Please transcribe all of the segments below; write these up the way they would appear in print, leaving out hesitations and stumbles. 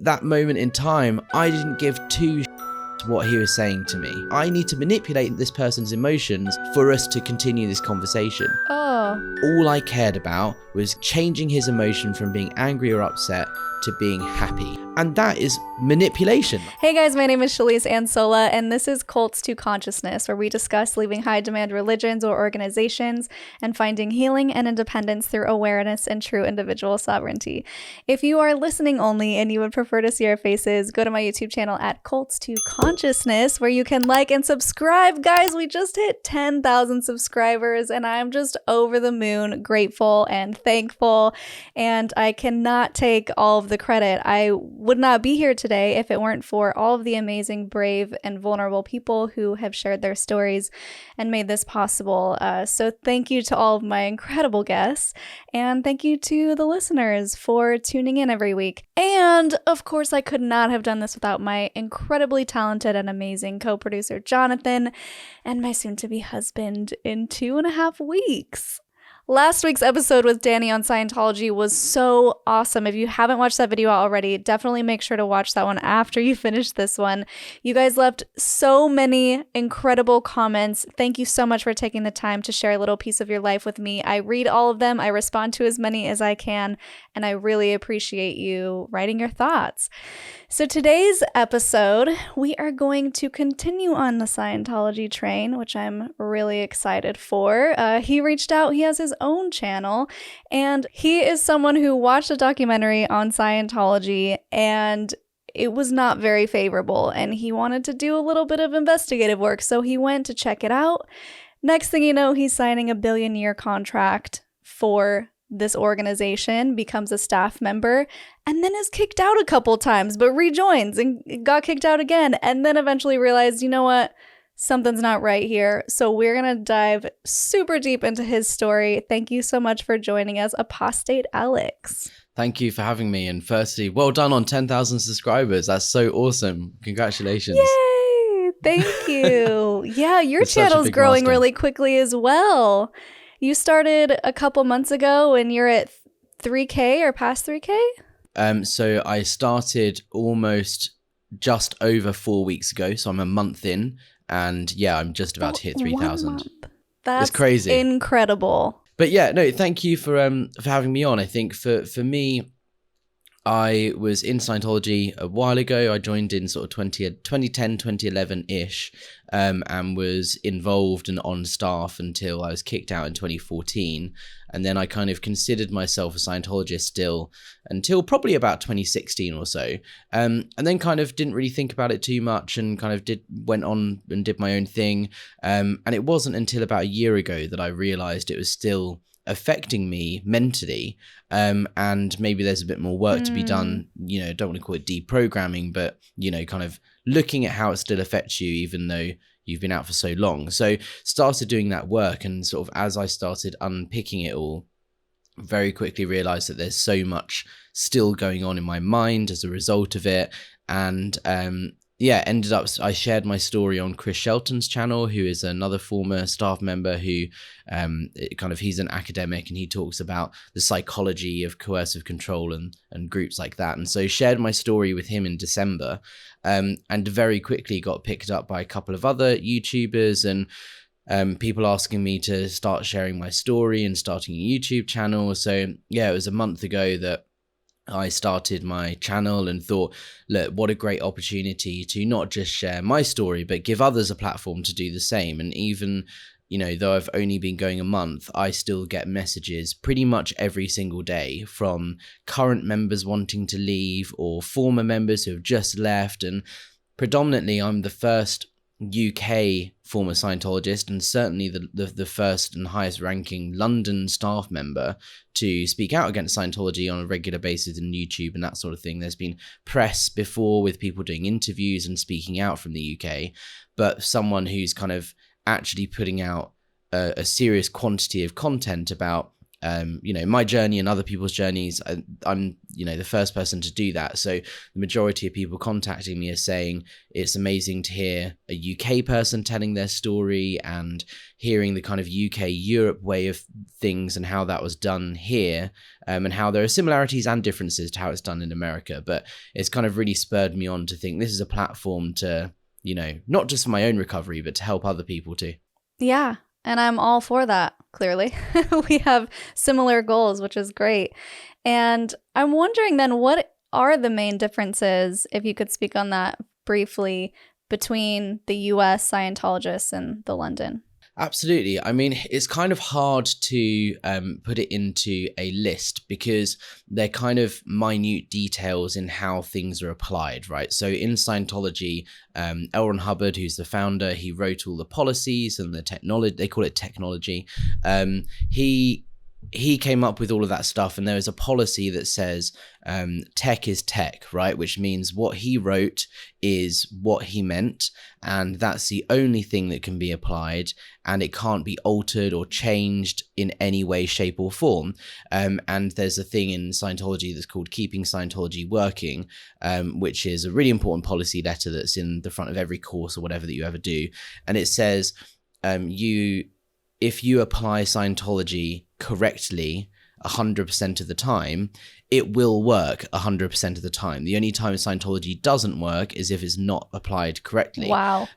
that moment in time, I didn't give two what he was saying to me. I need to manipulate this person's emotions for us to continue this conversation. All I cared about was changing his emotion from being angry or upset to being happy. And that is manipulation. Hey guys, my name is Shalise Ansola, and this is Cults to Consciousness, where we discuss leaving high-demand religions or organizations and finding healing and independence through awareness and true individual sovereignty. If you are listening only and you would prefer to see our faces, go to my YouTube channel at Cults to Consciousness, where you can like and subscribe. Guys, we just hit 10,000 subscribers, and I'm just over the moon grateful and thankful, and I cannot take all of the credit. I would not be here today if it weren't for all of the amazing, brave, and vulnerable people who have shared their stories and made this possible. So thank you to all of my incredible guests, and thank you to the listeners for tuning in every week. And of course, I could not have done this without my incredibly talented and amazing co-producer, Jonathan, and my soon-to-be husband in 2.5 weeks. Last week's episode with Danny on Scientology was so awesome. If you haven't watched that video already, definitely make sure to watch that one after you finish this one. You guys left so many incredible comments. Thank you so much for taking the time to share a little piece of your life with me. I read all of them. I respond to as many as I can, and I really appreciate you writing your thoughts. So today's episode, we are going to continue on the Scientology train, which I'm really excited for. He reached out. He has his own channel, and he is someone who watched a documentary on Scientology, and it was not very favorable, and he wanted to do a little bit of investigative work, so he went to check it out. Next thing you know, he's signing a billion-year contract for this organization, becomes a staff member, and then is kicked out a couple times, but rejoins and got kicked out again, and then eventually realized, you know what? Something's not right here. So we're going to dive super deep into his story. Thank you so much for joining us, Apostate Alex. Thank you for having me. And firstly, well done on 10,000 subscribers. That's so awesome. Congratulations. Yay! Thank you. Yeah, your channel's growing really quickly as well. You started a couple months ago and you're at 3K or past 3K? So I started almost just over 4 weeks ago. So I'm a month in. And yeah, I'm just about to hit 3,000. That's it's crazy. Incredible. But yeah, no, thank you for having me on. I think for me, I was in Scientology a while ago. I joined in sort of 2010, 2011-ish, and was involved and on staff until I was kicked out in 2014. And then I kind of considered myself a Scientologist still until probably about 2016 or so. And then kind of didn't really think about it too much and kind of went on and did my own thing. And it wasn't until about a year ago that I realized it was still affecting me mentally, and maybe there's a bit more work to be done. You know, don't want to call it deprogramming, but you know, kind of looking at how it still affects you even though you've been out for so long. So started doing that work, and sort of as I started unpicking it all, very quickly realized that there's so much still going on in my mind as a result of it. And ended up, I shared my story on Chris Shelton's channel, who is another former staff member who he's an academic, and he talks about the psychology of coercive control and groups like that. And so shared my story with him in December, and very quickly got picked up by a couple of other YouTubers and people asking me to start sharing my story and starting a YouTube channel. So yeah, it was a month ago that I started my channel and thought, look, what a great opportunity to not just share my story, but give others a platform to do the same. And even, you know, though I've only been going a month, I still get messages pretty much every single day from current members wanting to leave or former members who have just left. And predominantly, I'm the first UK former Scientologist, and certainly the first and highest ranking London staff member to speak out against Scientology on a regular basis in YouTube and that sort of thing. There's been press before with people doing interviews and speaking out from the UK, but someone who's kind of actually putting out a serious quantity of content about my journey and other people's journeys, I'm the first person to do that. So the majority of people contacting me are saying it's amazing to hear a UK person telling their story and hearing the kind of UK Europe way of things and how that was done here, and how there are similarities and differences to how it's done in America. But it's kind of really spurred me on to think this is a platform to, not just for my own recovery, but to help other people too. Yeah. And I'm all for that, clearly. We have similar goals, which is great. And I'm wondering then, what are the main differences, if you could speak on that briefly, between the US Scientologists and the London? Absolutely. I mean, it's kind of hard to put it into a list because they're kind of minute details in how things are applied, right? So in Scientology, L. Ron Hubbard, who's the founder, he wrote all the policies and the technology, they call it technology. He came up with all of that stuff, and there is a policy that says tech is tech, right? Which means what he wrote is what he meant, and that's the only thing that can be applied, and it can't be altered or changed in any way, shape, or form. And there's a thing in Scientology that's called Keeping Scientology Working, which is a really important policy letter that's in the front of every course or whatever that you ever do. And it says if you apply Scientology correctly 100% of the time, it will work 100% of the time. The only time Scientology doesn't work is if it's not applied correctly. Wow.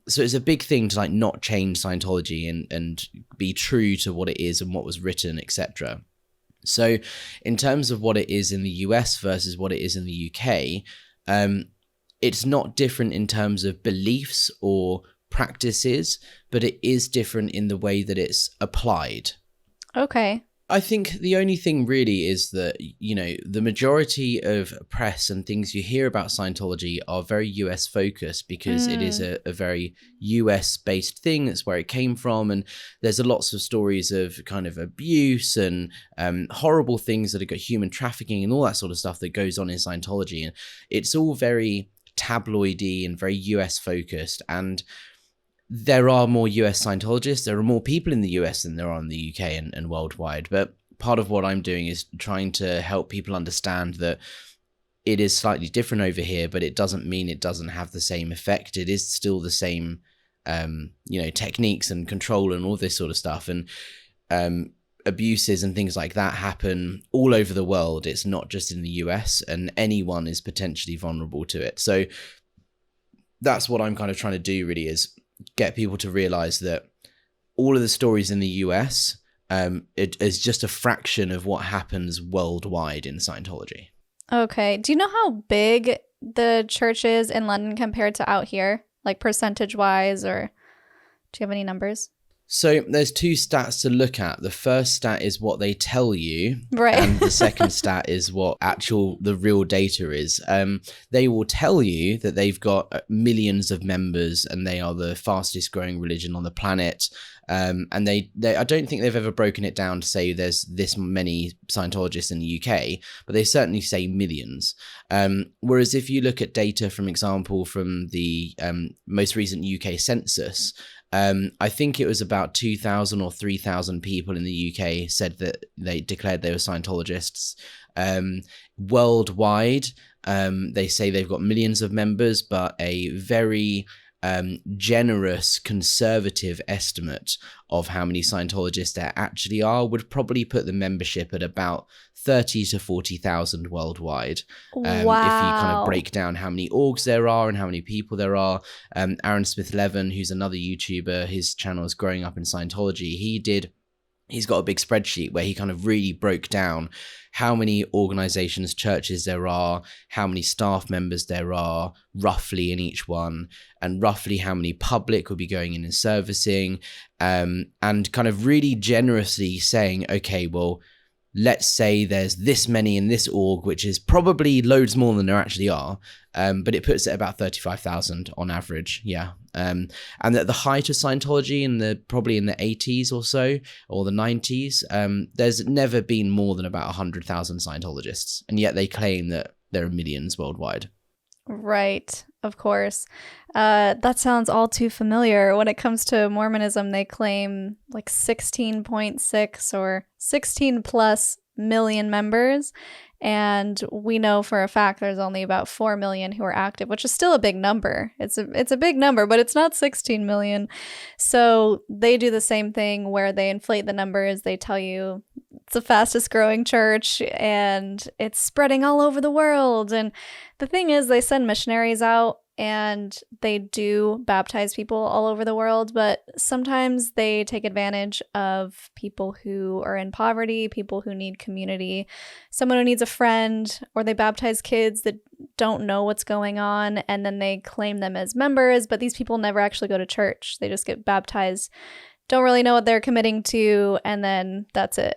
So it's a big thing to not change Scientology and be true to what it is and what was written, etc. So in terms of what it is in the US versus what it is in the UK, it's not different in terms of beliefs or practices, but it is different in the way that it's applied. Okay. I think the only thing really is that, the majority of press and things you hear about Scientology are very US focused because it is a very US based thing. That's where it came from. And there's lots of stories of kind of abuse and horrible things that have got human trafficking and all that sort of stuff that goes on in Scientology. And it's all very tabloidy and very US focused. And there are more US Scientologists. There are more people in the US than there are in the UK and worldwide. But part of what I'm doing is trying to help people understand that it is slightly different over here, but it doesn't mean it doesn't have the same effect. It is still the same, techniques and control and all this sort of stuff. And abuses and things like that happen all over the world. It's not just in the US, and anyone is potentially vulnerable to it. So that's what I'm kind of trying to do, really, is get people to realize that all of the stories in the US it is just a fraction of what happens worldwide in Scientology. Okay. Do you know how big the church is in London compared to out here, like percentage wise, or do you have any numbers? So there's two stats to look at. The first stat is what they tell you, right? And the second stat is what the real data is. They will tell you that they've got millions of members and they are the fastest growing religion on the planet. And they I don't think they've ever broken it down to say there's this many Scientologists in the UK, but they certainly say millions. Whereas if you look at data, from the most recent UK census, I think it was about 2,000 or 3,000 people in the UK said that they declared they were Scientologists. Worldwide, they say they've got millions of members, but a very generous conservative estimate of how many Scientologists there actually are would probably put the membership at about 30 to 40,000 worldwide. Wow. If you kind of break down how many orgs there are and how many people there are. Aaron Smith-Levin, who's another YouTuber, his channel is Growing Up in Scientology. He's got a big spreadsheet where he kind of really broke down how many organizations, churches there are, how many staff members there are roughly in each one, and roughly how many public will be going in and servicing, and kind of really generously saying, okay, well, let's say there's this many in this org, which is probably loads more than there actually are, but it puts it about 35,000 on average, yeah. And at the height of Scientology, probably in the 80s or so, or the 90s, there's never been more than about 100,000 Scientologists, and yet they claim that there are millions worldwide. Right. of course. That sounds all too familiar. When it comes to Mormonism, they claim like 16.6 or 16 plus million members. And we know for a fact there's only about 4 million who are active, which is still a big number. It's a big number, but it's not 16 million. So they do the same thing where they inflate the numbers. They tell you it's the fastest growing church and it's spreading all over the world. And the thing is, they send missionaries out and they do baptize people all over the world, but sometimes they take advantage of people who are in poverty, people who need community, someone who needs a friend, or they baptize kids that don't know what's going on, and then they claim them as members, but these people never actually go to church. They just get baptized, don't really know what they're committing to, and then that's it.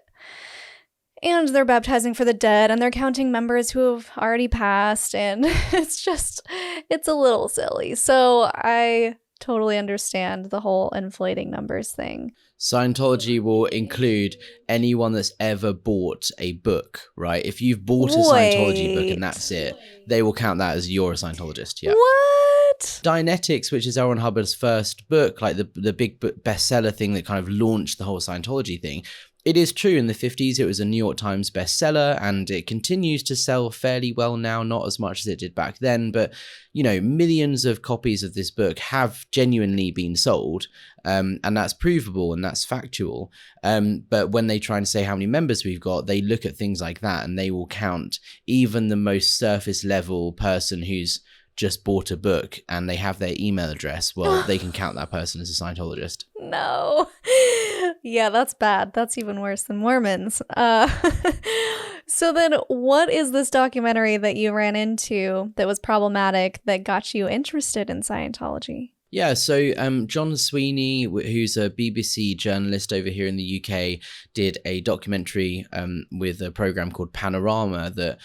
And they're baptizing for the dead, and they're counting members who have already passed, and it's a little silly. So I totally understand the whole inflating numbers thing. Scientology will include anyone that's ever bought a book, right? If you've bought a Scientology book and that's it, they will count that as you're a Scientologist. Yeah. What? Dianetics, which is L. Ron Hubbard's first book, like the big bestseller thing that kind of launched the whole Scientology thing. It is true, in the 50s it was a New York Times bestseller, and it continues to sell fairly well now, not as much as it did back then, but, you know, millions of copies of this book have genuinely been sold, and that's provable and that's factual. But when they try and say how many members we've got, they look at things like that and they will count even the most surface level person who's just bought a book and they have their email address. Well, they can count that person as a Scientologist. No. Yeah, that's bad. That's even worse than Mormons. So then what is this documentary that you ran into that was problematic that got you interested in Scientology? Yeah, so John Sweeney, who's a BBC journalist over here in the UK, did a documentary with a program called Panorama that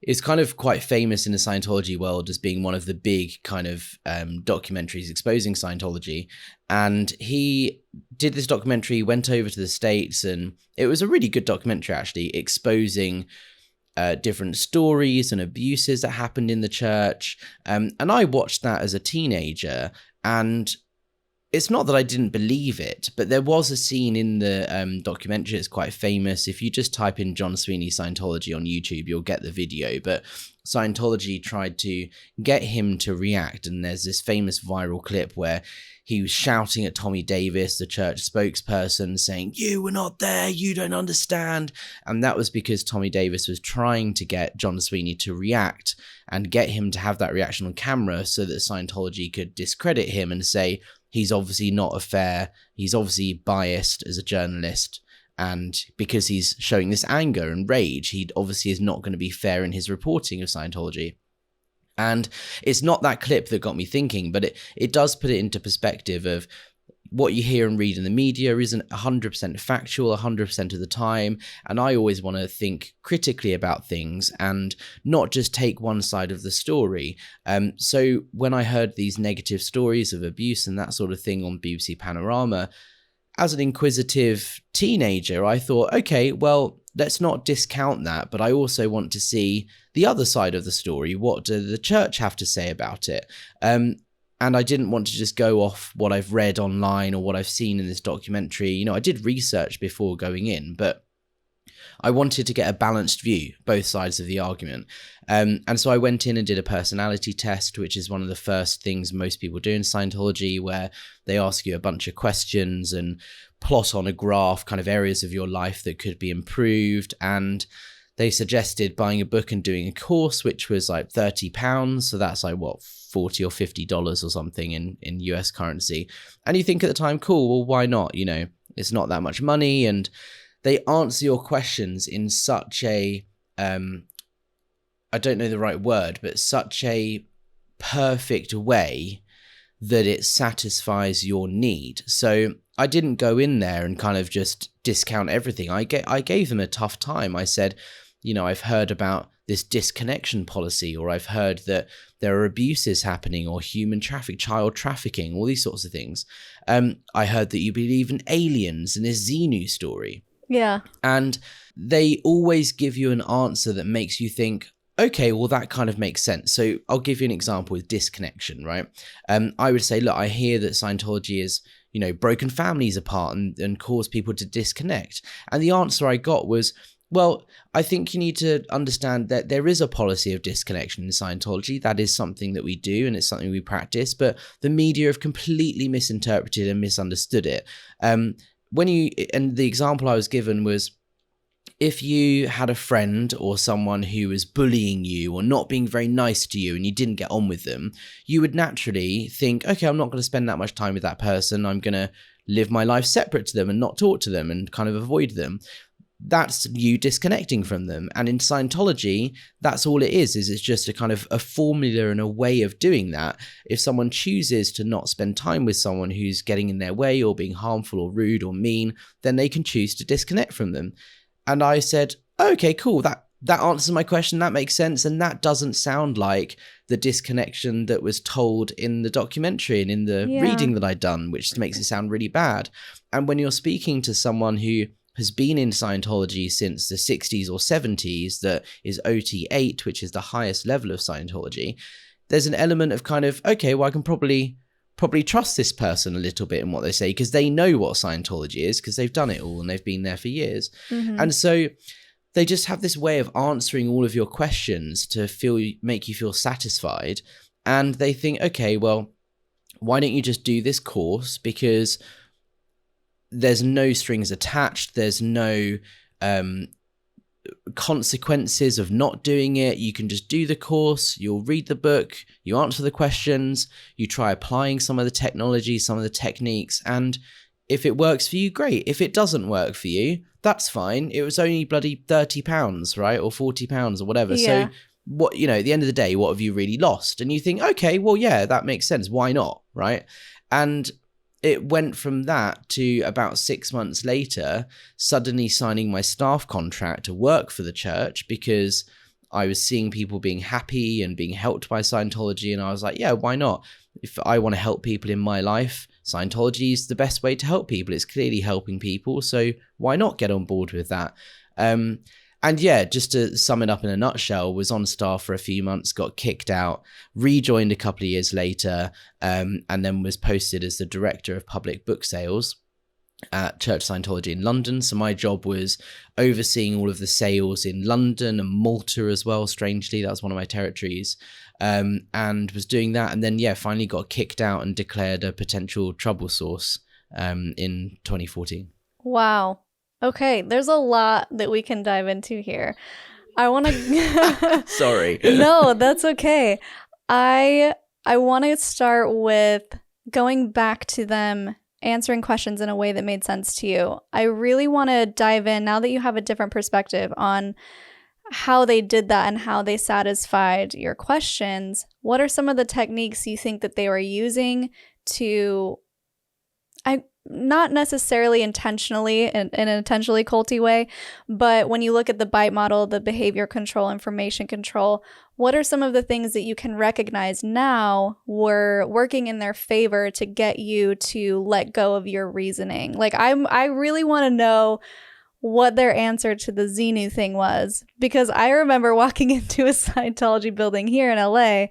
is kind of quite famous in the Scientology world as being one of the big kind of documentaries exposing Scientology. And he did this documentary, went over to the States, and it was a really good documentary, actually, exposing different stories and abuses that happened in the church. And I watched that as a teenager, and it's not that I didn't believe it, but there was a scene in the documentary that's quite famous. If you just type in John Sweeney Scientology on YouTube, you'll get the video. But Scientology tried to get him to react, and there's this famous viral clip where he was shouting at Tommy Davis, the church spokesperson, saying, "You were not there, you don't understand." And that was because Tommy Davis was trying to get John Sweeney to react and get him to have that reaction on camera so that Scientology could discredit him and say, he's obviously not he's obviously biased as a journalist, and because he's showing this anger and rage, he obviously is not going to be fair in his reporting of Scientology. And it's not that clip that got me thinking, but it does put it into perspective of what you hear and read in the media isn't 100% factual 100% of the time, and I always want to think critically about things and not just take one side of the story. So when I heard these negative stories of abuse and that sort of thing on BBC Panorama, as an inquisitive teenager, I thought, okay, well, let's not discount that, but I also want to see the other side of the story. What does the church have to say about it? And I didn't want to just go off what I've read online or what I've seen in this documentary. You know, I did research before going in, but I wanted to get a balanced view, both sides of the argument. And so I went in and did a personality test, which is one of the first things most people do in Scientology, where they ask you a bunch of questions and plot on a graph kind of areas of your life that could be improved. And they suggested buying a book and doing a course, which was like £30. So that's like, what, $40 or $50 or something in US currency. And you think at the time, cool, well, why not? You know, it's not that much money. And they answer your questions in such a, I don't know the right word, but such a perfect way that it satisfies your need. So I didn't go in there and kind of just discount everything. I gave them a tough time. I said, you know, I've heard about this disconnection policy, or I've heard that there are abuses happening, or human trafficking, child trafficking, all these sorts of things. I heard that you believe in aliens and this Xenu story. Yeah. And they always give you an answer that makes you think, okay, well, that kind of makes sense. So I'll give you an example with disconnection, right? I would say, look, I hear that Scientology is, broken families apart and cause people to disconnect. And the answer I got was, well, I think you need to understand that there is a policy of disconnection in Scientology. That is something that we do, and it's something we practice, but the media have completely misinterpreted and misunderstood it. And the example I was given was, if you had a friend or someone who was bullying you or not being very nice to you and you didn't get on with them, you would naturally think, okay, I'm not going to spend that much time with that person. I'm going to live my life separate to them and not talk to them and kind of avoid them. That's you disconnecting from them. And in Scientology, that's all it is it's just a kind of a formula and a way of doing that. If someone chooses to not spend time with someone who's getting in their way or being harmful or rude or mean, then they can choose to disconnect from them. And I said, okay, cool. That answers my question. That makes sense. And that doesn't sound like the disconnection that was told in the documentary and in the reading that I'd done, which makes it sound really bad. And when you're speaking to someone who has been in Scientology since the 60s or 70s, that is OT8, which is the highest level of Scientology, there's an element of kind of, okay, well, I can probably trust this person a little bit in what they say because they know what Scientology is because they've done it all and they've been there for years. Mm-hmm. And so they just have this way of answering all of your questions to make you feel satisfied. And they think, okay, well, why don't you just do this course? Because there's no strings attached. There's no consequences of not doing it. You can just do the course, you'll read the book, you answer the questions, you try applying some of the technology, some of the techniques, and if it works for you, great. If it doesn't work for you, that's fine. It was only bloody £30, right? Or £40 or whatever. Yeah. So what, at the end of the day, what have you really lost? And you think, okay, well, yeah, that makes sense. Why not? Right. And it went from that to about 6 months later, suddenly signing my staff contract to work for the church because I was seeing people being happy and being helped by Scientology. And I was like, yeah, why not? If I want to help people in my life, Scientology is the best way to help people. It's clearly helping people. So why not get on board with that? And yeah, just to sum it up in a nutshell, was on staff for a few months, got kicked out, rejoined a couple of years later, and then was posted as the director of public book sales at Church Scientology in London. So my job was overseeing all of the sales in London and Malta as well. Strangely, that was one of my territories, and was doing that. And then, finally got kicked out and declared a potential trouble source in 2014. Wow. Okay, there's a lot that we can dive into here. I want to... Sorry. No, that's okay. I want to start with going back to them answering questions in a way that made sense to you. I really want to dive in, now that you have a different perspective on how they did that and how they satisfied your questions. What are some of the techniques you think that they were using to... not necessarily intentionally in an intentionally culty way, but when you look at the BITE model, the behavior control, information control, what are some of the things that you can recognize now were working in their favor to get you to let go of your reasoning? Like, I really want to know what their answer to the Xenu thing was, because I remember walking into a Scientology building here in LA.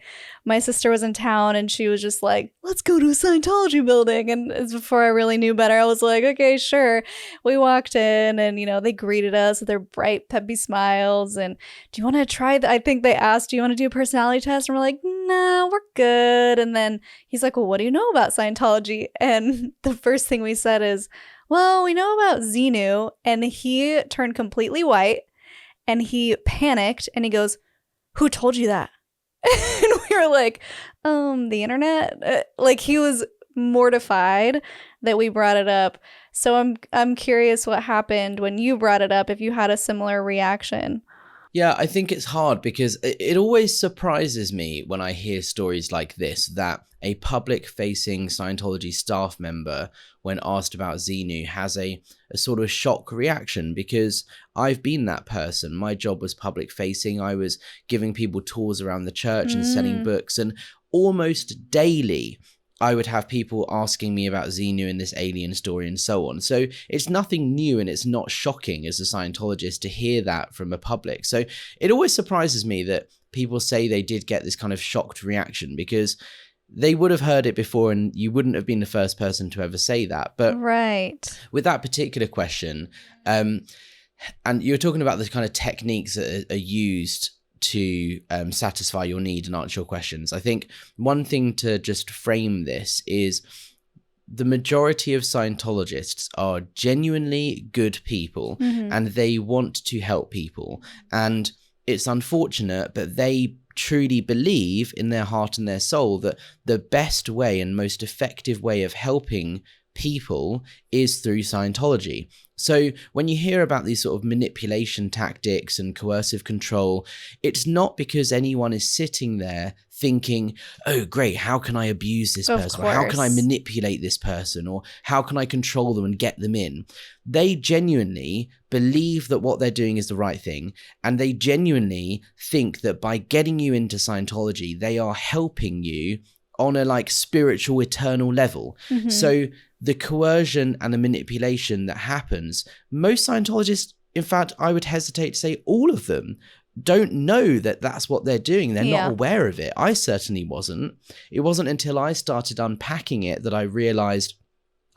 My sister was in town and she was just like, let's go to a Scientology building. And before I really knew better, I was like, okay, sure. We walked in and, they greeted us with their bright, peppy smiles. And do you want to try I think they asked, do you want to do a personality test? And we're like, no, we're good. And then he's like, well, what do you know about Scientology? And the first thing we said is, well, we know about Xenu. And he turned completely white and he panicked and he goes, who told you that? And we were like, the internet. Like, he was mortified that we brought it up. So I'm curious what happened when you brought it up, if you had a similar reaction. Yeah, I think it's hard because it always surprises me when I hear stories like this, that a public-facing Scientology staff member, when asked about Xenu, has a sort of shock reaction, because I've been that person. My job was public-facing. I was giving people tours around the church and selling books, and almost daily I would have people asking me about Xenu and this alien story and so on. So it's nothing new and it's not shocking as a Scientologist to hear that from a public. So it always surprises me that people say they did get this kind of shocked reaction, because they would have heard it before and you wouldn't have been the first person to ever say that. But with that particular question, and you're talking about the kind of techniques that are used to satisfy your need and answer your questions. I think one thing to just frame this is the majority of Scientologists are genuinely good people, and they want to help people. And it's unfortunate, but they truly believe in their heart and their soul that the best way and most effective way of helping people is through Scientology. So when you hear about these sort of manipulation tactics and coercive control, it's not because anyone is sitting there thinking, oh, great, how can I abuse this person? Or how can I manipulate this person? Or how can I control them and get them in? They genuinely believe that what they're doing is the right thing. And they genuinely think that by getting you into Scientology, they are helping you on a like spiritual eternal level. So the coercion and the manipulation that happens, most Scientologists, in fact, I would hesitate to say all of them, don't know that that's what they're doing. They're not aware of it. I certainly wasn't. It wasn't until I started unpacking it that I realized,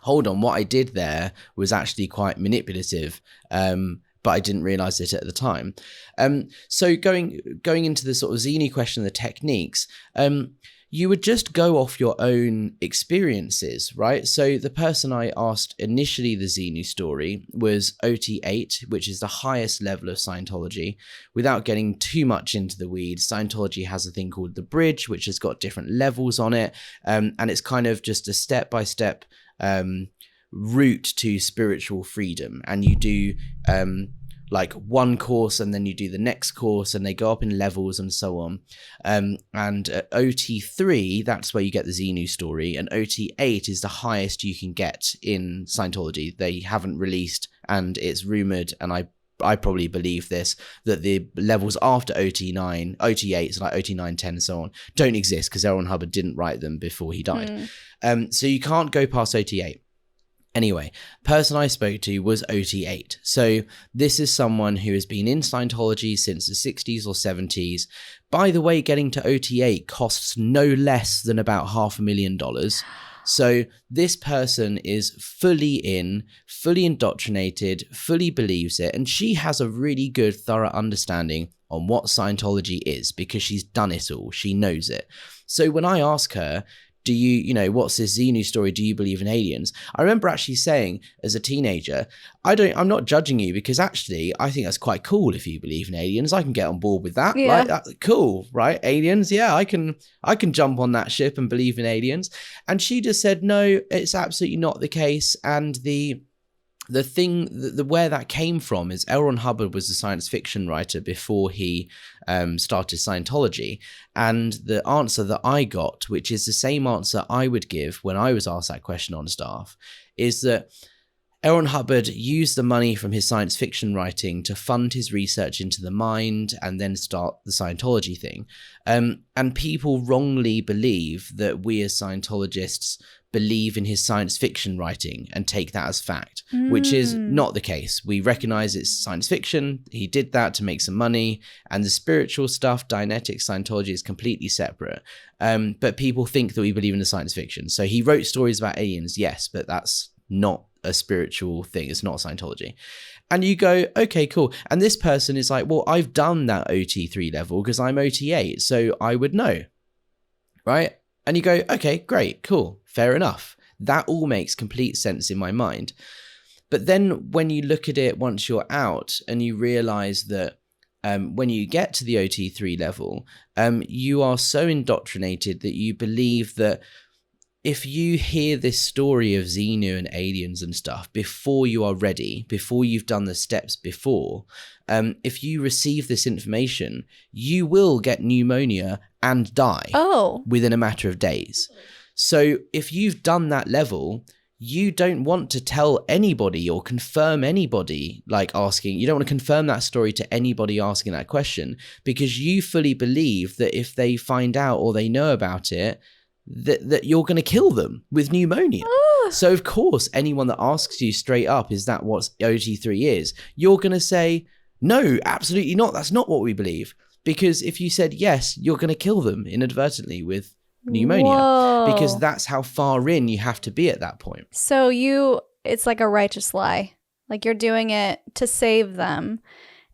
hold on, what I did there was actually quite manipulative. But I didn't realize it at the time. So going into the sort of Xenu question, the techniques, you would just go off your own experiences, right? So the person I asked initially the Xenu story was OT8, which is the highest level of Scientology. Without getting too much into the weeds, Scientology has a thing called the Bridge, which has got different levels on it. And it's kind of just a step-by-step route to spiritual freedom. And you do like one course and then you do the next course, and they go up in levels and so on. And at OT3, that's where you get the Xenu story, and OT8 is the highest you can get in Scientology. They haven't released, and it's rumored, and I probably believe this, that the levels after OT9, OT8, so like OT9, 10 and so on, don't exist because L. Ron Hubbard didn't write them before he died. So you can't go past OT8. Anyway, person I spoke to was OT8. So this is someone who has been in Scientology since the 60s or 70s. By the way, getting to OT8 costs no less than about $500,000. So this person is fully in, fully indoctrinated, fully believes it, and she has a really good, thorough understanding on what Scientology is because she's done it all. She knows it. So when I ask her, do you know, what's this Xenu story? Do you believe in aliens? I remember actually saying as a teenager, I'm not judging you, because actually I think that's quite cool if you believe in aliens. I can get on board with that. Yeah. Right? That's cool, right? Aliens. Yeah, I can jump on that ship and believe in aliens. And she just said, no, it's absolutely not the case. And the thing, where that came from is L. Ron Hubbard was a science fiction writer before he started Scientology. And the answer that I got, which is the same answer I would give when I was asked that question on staff, is that L. Ron Hubbard used the money from his science fiction writing to fund his research into the mind and then start the Scientology thing. And people wrongly believe that we as Scientologists believe in his science fiction writing and take that as fact, which is not the case. We recognize it's science fiction. He did that to make some money, and the spiritual stuff, Dianetic Scientology, is completely separate. But people think that we believe in the science fiction. So he wrote stories about aliens, yes, but that's not a spiritual thing. It's not Scientology. And you go, okay, cool. And this person is like, well, I've done that OT3 level because I'm OT8, so I would know, right? And you go, okay, great, cool, fair enough. That all makes complete sense in my mind. But then when you look at it once you're out and you realize that when you get to the OT3 level, you are so indoctrinated that you believe that if you hear this story of Xenu and aliens and stuff before you are ready, before you've done the steps before, if you receive this information, you will get pneumonia and die within a matter of days. So if you've done that level, you don't want to tell anybody or confirm anybody, like asking, you don't want to confirm that story to anybody asking that question, because you fully believe that if they find out or they know about it, that you're going to kill them with pneumonia. So of course, anyone that asks you straight up, is that what OT3 is? You're going to say, no, absolutely not. That's not what we believe. Because if you said yes, you're going to kill them inadvertently with pneumonia. Whoa. Because that's how far in you have to be at that point. So it's like a righteous lie. Like you're doing it to save them.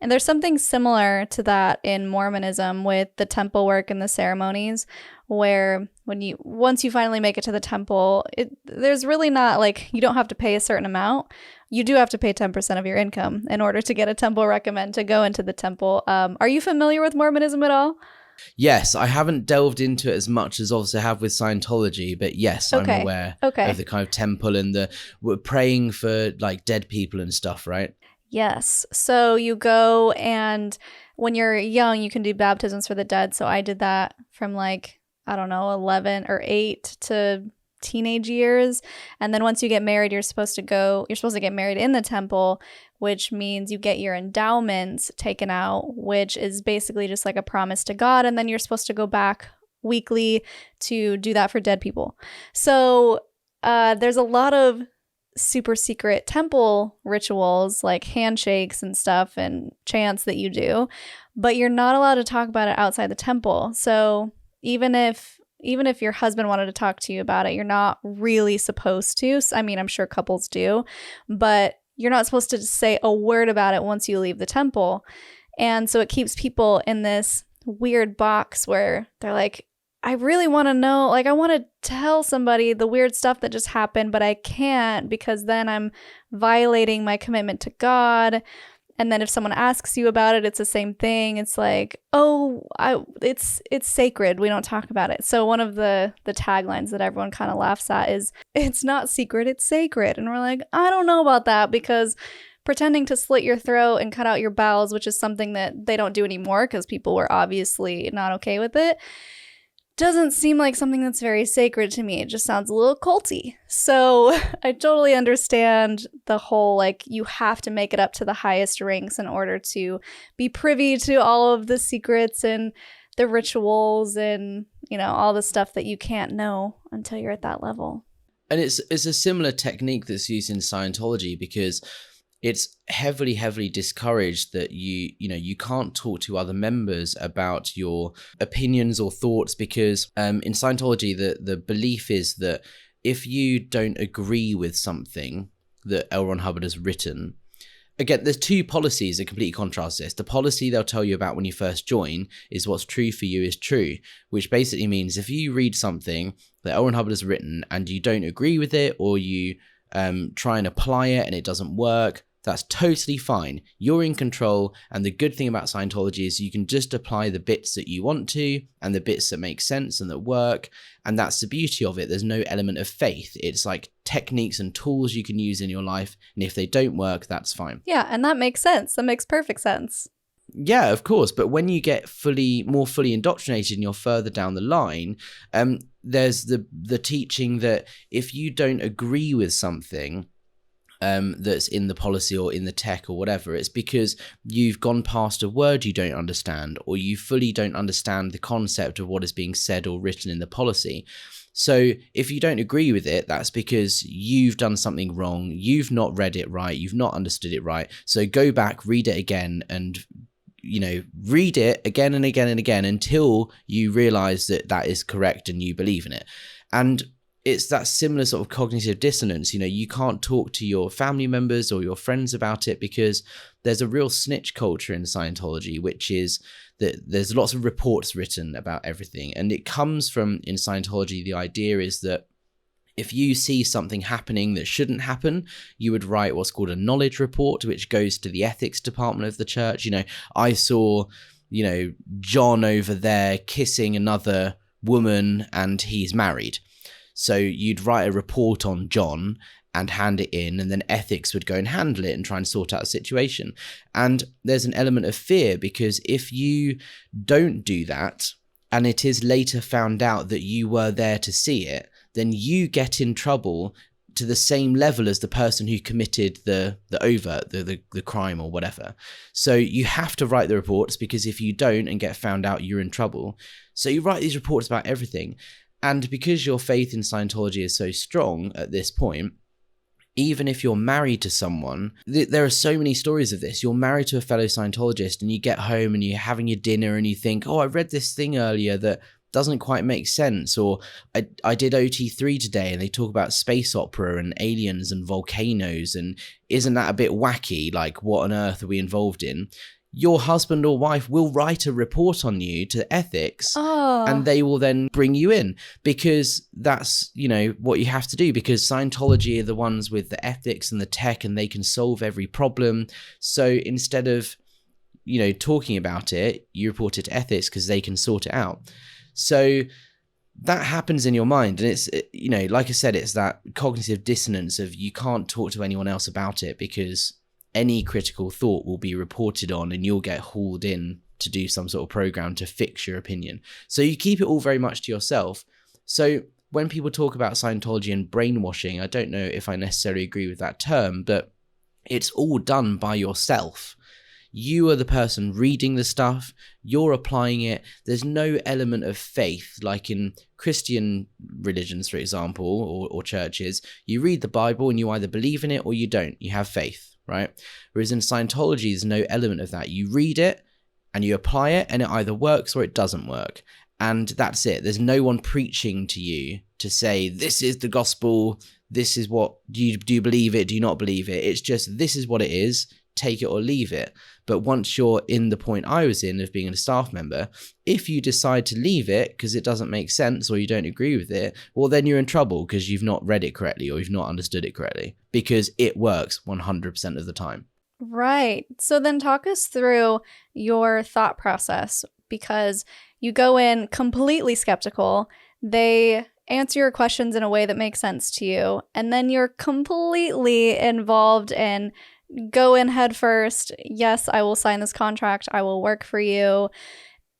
And there's something similar to that in Mormonism with the temple work and the ceremonies, where once you finally make it to the temple, there's really not like, you don't have to pay a certain amount. You do have to pay 10% of your income in order to get a temple recommend to go into the temple. Are you familiar with Mormonism at all? Yes, I haven't delved into it as much as obviously I have with Scientology, but yes, I'm aware of the kind of temple and we're praying for like dead people and stuff, right? Yes. So you go, and when you're young, you can do baptisms for the dead. So I did that from like, I don't know, 11 or 8 to teenage years. And then once you get married, you're supposed to get married in the temple, which means you get your endowments taken out, which is basically just like a promise to God. And then you're supposed to go back weekly to do that for dead people. So there's a lot of super secret temple rituals like handshakes and stuff and chants that you do, but you're not allowed to talk about it outside the temple. So even if your husband wanted to talk to you about it, you're not really supposed to. I mean, I'm sure couples do, but you're not supposed to say a word about it once you leave the temple. And so it keeps people in this weird box where they're like, I really want to know, like, I want to tell somebody the weird stuff that just happened, but I can't because then I'm violating my commitment to God. And then if someone asks you about it, it's the same thing. It's like, it's sacred. We don't talk about it. So one of the taglines that everyone kind of laughs at is, it's not secret, it's sacred. And we're like, I don't know about that, because pretending to slit your throat and cut out your bowels, which is something that they don't do anymore because people were obviously not okay with it, doesn't seem like something that's very sacred to me. It just sounds a little culty. So I totally understand the whole, like, you have to make it up to the highest ranks in order to be privy to all of the secrets and the rituals and, you know, all the stuff that you can't know until you're at that level. And it's a similar technique that's used in Scientology, because it's heavily discouraged that you can't talk to other members about your opinions or thoughts, because in Scientology the belief is that if you don't agree with something that L. Ron Hubbard has written, again, there's two policies that completely contrast this. The policy they'll tell you about when you first join is what's true for you is true, which basically means if you read something that L. Ron Hubbard has written and you don't agree with it, or you try and apply it and it doesn't work, that's totally fine. You're in control. And the good thing about Scientology is you can just apply the bits that you want to and the bits that make sense and that work. And that's the beauty of it. There's no element of faith. It's like techniques and tools you can use in your life. And if they don't work, that's fine. Yeah, and that makes sense. That makes perfect sense. Yeah, of course. But when you get more fully indoctrinated and you're further down the line, there's the teaching that if you don't agree with something that's in the policy or in the tech or whatever, it's because you've gone past a word you don't understand, or you fully don't understand the concept of what is being said or written in the policy. So if you don't agree with it, that's because you've done something wrong, you've not read it right, you've not understood it right. So go back, read it again, and read it again and again and again until you realize that that is correct and you believe in it. And it's that similar sort of cognitive dissonance. You can't talk to your family members or your friends about it because there's a real snitch culture in Scientology, which is that there's lots of reports written about everything. And it comes from, in Scientology, the idea is that if you see something happening that shouldn't happen, you would write what's called a knowledge report, which goes to the ethics department of the church. I saw, John over there kissing another woman and he's married. So you'd write a report on John and hand it in, and then ethics would go and handle it and try and sort out the situation. And there's an element of fear, because if you don't do that and it is later found out that you were there to see it, then you get in trouble to the same level as the person who committed the crime or whatever. So you have to write the reports, because if you don't and get found out, you're in trouble. So you write these reports about everything. And because your faith in Scientology is so strong at this point, even if you're married to someone, there are so many stories of this. You're married to a fellow Scientologist and you get home and you're having your dinner and you think, oh, I read this thing earlier that doesn't quite make sense. Or I did OT3 today and they talk about space opera and aliens and volcanoes. And isn't that a bit wacky? Like, what on earth are we involved in? Your husband or wife will write a report on you to ethics and they will then bring you in, because that's, what you have to do, because Scientology are the ones with the ethics and the tech and they can solve every problem. So instead of, talking about it, you report it to ethics because they can sort it out. So that happens in your mind. And it's, like I said, it's that cognitive dissonance of you can't talk to anyone else about it because any critical thought will be reported on and you'll get hauled in to do some sort of program to fix your opinion. So you keep it all very much to yourself. So when people talk about Scientology and brainwashing, I don't know if I necessarily agree with that term, but it's all done by yourself. You are the person reading the stuff, you're applying it. There's no element of faith, like in Christian religions, for example, or churches. You read the Bible and you either believe in it or you don't. You have faith. Right? Whereas in Scientology, there's no element of that. You read it and you apply it and it either works or it doesn't work. And that's it. There's no one preaching to you to say, this is the gospel. This is what, do you believe it? Do you not believe it? It's just, this is what it is. Take it or leave it. But once you're in the point I was in of being a staff member, if you decide to leave it because it doesn't make sense or you don't agree with it, well, then you're in trouble because you've not read it correctly or you've not understood it correctly, because it works 100% of the time. Right. So then talk us through your thought process, because you go in completely skeptical. They answer your questions in a way that makes sense to you. And then you're completely involved in go in head first. Yes, I will sign this contract. I will work for you.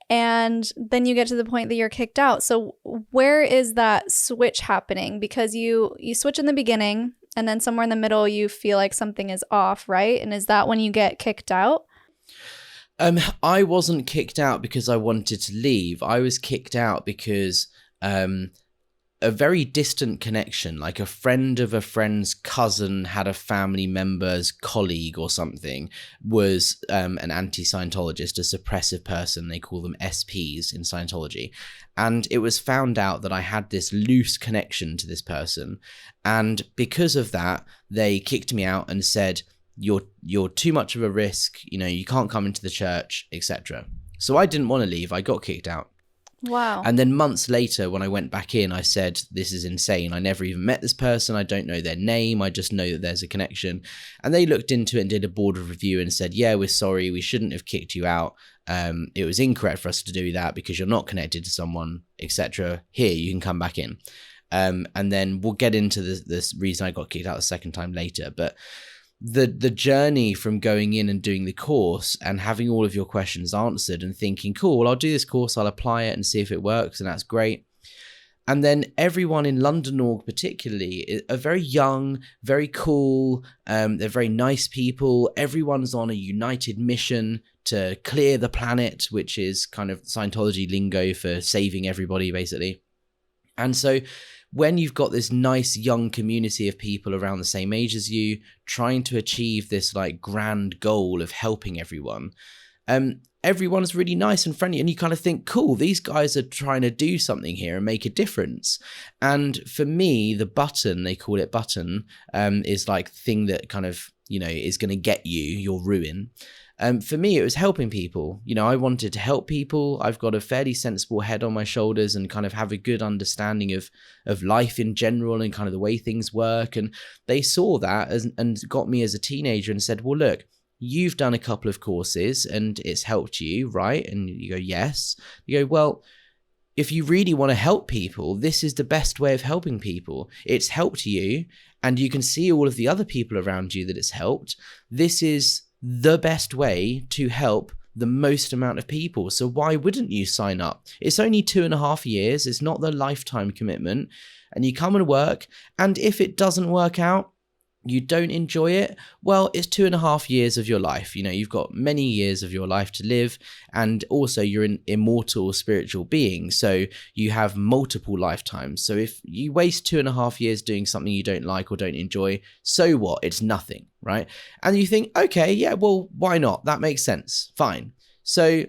And then you get to the point that you're kicked out. So where is that switch happening? Because you switch in the beginning and then somewhere in the middle you feel like something is off, right? And is that when you get kicked out? I wasn't kicked out because I wanted to leave. I was kicked out because a very distant connection, like a friend of a friend's cousin had a family member's colleague or something, was an anti-Scientologist, a suppressive person. They call them SPs in Scientology. And it was found out that I had this loose connection to this person. And because of that, they kicked me out and said, you're too much of a risk, you can't come into the church, etc. So I didn't want to leave. I got kicked out. Wow. And then months later, when I went back in, I said, this is insane. I never even met this person. I don't know their name. I just know that there's a connection. And they looked into it and did a board of review and said, yeah, we're sorry. We shouldn't have kicked you out. It was incorrect for us to do that because you're not connected to someone, etc. Here, you can come back in. And then we'll get into this reason I got kicked out the second time later. But the journey from going in and doing the course and having all of your questions answered and thinking, cool, well, I'll do this course, I'll apply it and see if it works, and that's great. And then everyone in London Org particularly are very young, very cool, they're very nice people. Everyone's on a united mission to clear the planet, which is kind of Scientology lingo for saving everybody, basically. And so when you've got this nice young community of people around the same age as you trying to achieve this like grand goal of helping everyone, everyone's really nice and friendly, and you kind of think, cool, these guys are trying to do something here and make a difference. And for me, the button, they call it button, is like the thing that kind of, is going to get you your ruin. For me, it was helping people. I wanted to help people. I've got a fairly sensible head on my shoulders and kind of have a good understanding of life in general and kind of the way things work. And they saw that and got me as a teenager and said, well, look, you've done a couple of courses and it's helped you, right? And you go, yes. You go, well, if you really want to help people, this is the best way of helping people. It's helped you and you can see all of the other people around you that it's helped. This is the best way to help the most amount of people. So why wouldn't you sign up? It's only 2.5 years. It's not the lifetime commitment. And you come and work. And if it doesn't work out, you don't enjoy it, well, it's 2.5 years of your life. You know, you've got many years of your life to live, and also you're an immortal spiritual being, so you have multiple lifetimes. So if you waste 2.5 years doing something you don't like or don't enjoy, so what? It's nothing, right? And you think, okay, yeah, well, why not? That makes sense. Fine. So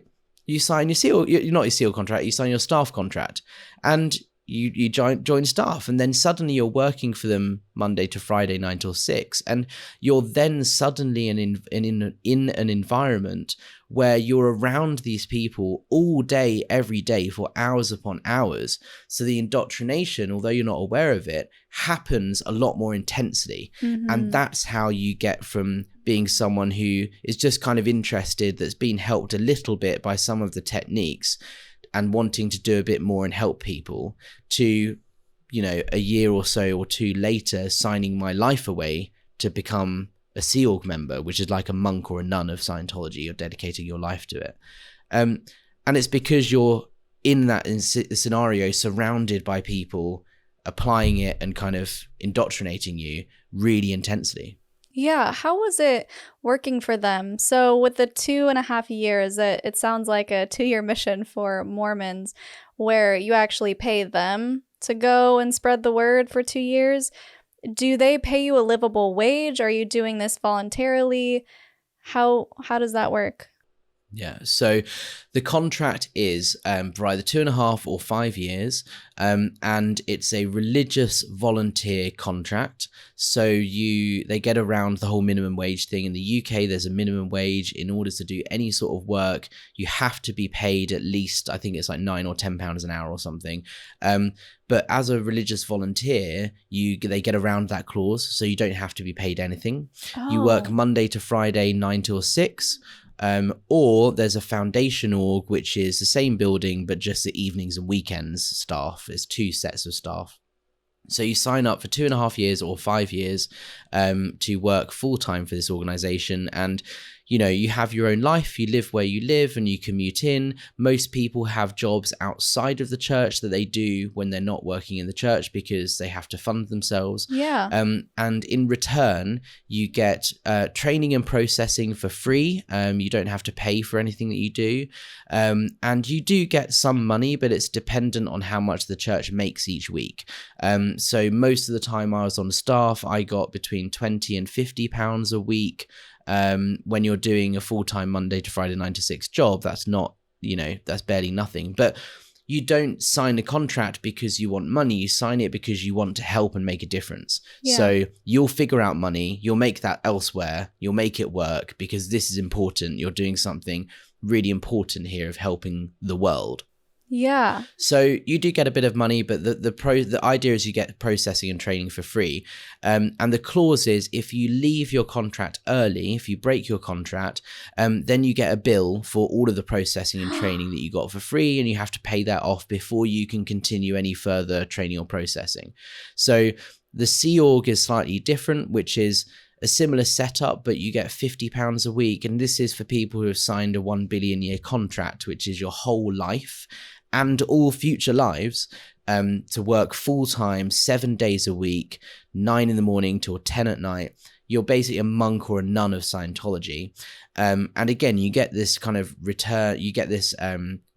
you sign your SEAL, you're not your SEAL contract, you sign your staff contract, and you join staff, and then suddenly you're working for them Monday to Friday, 9 till 6, and you're then suddenly in an environment where you're around these people all day, every day, for hours upon hours. So the indoctrination, although you're not aware of it, happens a lot more intensely. And that's how you get from being someone who is just kind of interested, that's been helped a little bit by some of the techniques, and wanting to do a bit more and help people, to, you know, a year or so or two later, signing my life away to become a Sea Org member, which is like a monk or a nun of Scientology. You're dedicating your life to it. And it's because you're in that scenario, surrounded by people applying it and kind of indoctrinating you really intensely. Yeah, how was it working for them? So with the 2.5 years, it sounds like a 2-year mission for Mormons, where you actually pay them to go and spread the word for 2 years. Do they pay you a livable wage? Are you doing this voluntarily? How does that work? Yeah, so the contract is for either 2.5 or 5 years, and it's a religious volunteer contract. So they get around the whole minimum wage thing. In the UK, there's a minimum wage. In order to do any sort of work, you have to be paid at least, I think it's like £9 or £10 an hour or something. But as a religious volunteer, they get around that clause, so you don't have to be paid anything. You work Monday to Friday, 9 till 6. Or there's a foundation org, which is the same building, but just the evenings and weekends staff. It's 2 sets of staff. So you sign up for 2.5 years or 5 years to work full time for this organization. And, you know, you have your own life, you live where you live and you commute in. Most people have jobs outside of the church that they do when they're not working in the church, because they have to fund themselves. Yeah. And in return, you get training and processing for free. You don't have to pay for anything that you do. And you do get some money, but it's dependent on how much the church makes each week. So most of the time I was on staff, I got between £20 and £50 a week. When you're doing a full-time Monday to Friday 9 to 6 job, that's not, you know, that's barely nothing. But you don't sign a contract because you want money. You sign it because you want to help and make a difference. Yeah. So you'll figure out money, you'll make that elsewhere, you'll make it work, because this is important. You're doing something really important here of helping the world. Yeah. So you do get a bit of money, but the idea is you get processing and training for free. And the clause is, if you leave your contract early, if you break your contract, then you get a bill for all of the processing and training that you got for free, and you have to pay that off before you can continue any further training or processing. So the Sea Org is slightly different, which is a similar setup, but you get £50 a week. And this is for people who have signed a 1 billion year contract, which is your whole life and all future lives, to work full-time 7 days a week, 9 in the morning till 10 at night. You're basically a monk or a nun of Scientology. And again, you get this kind of return, you get this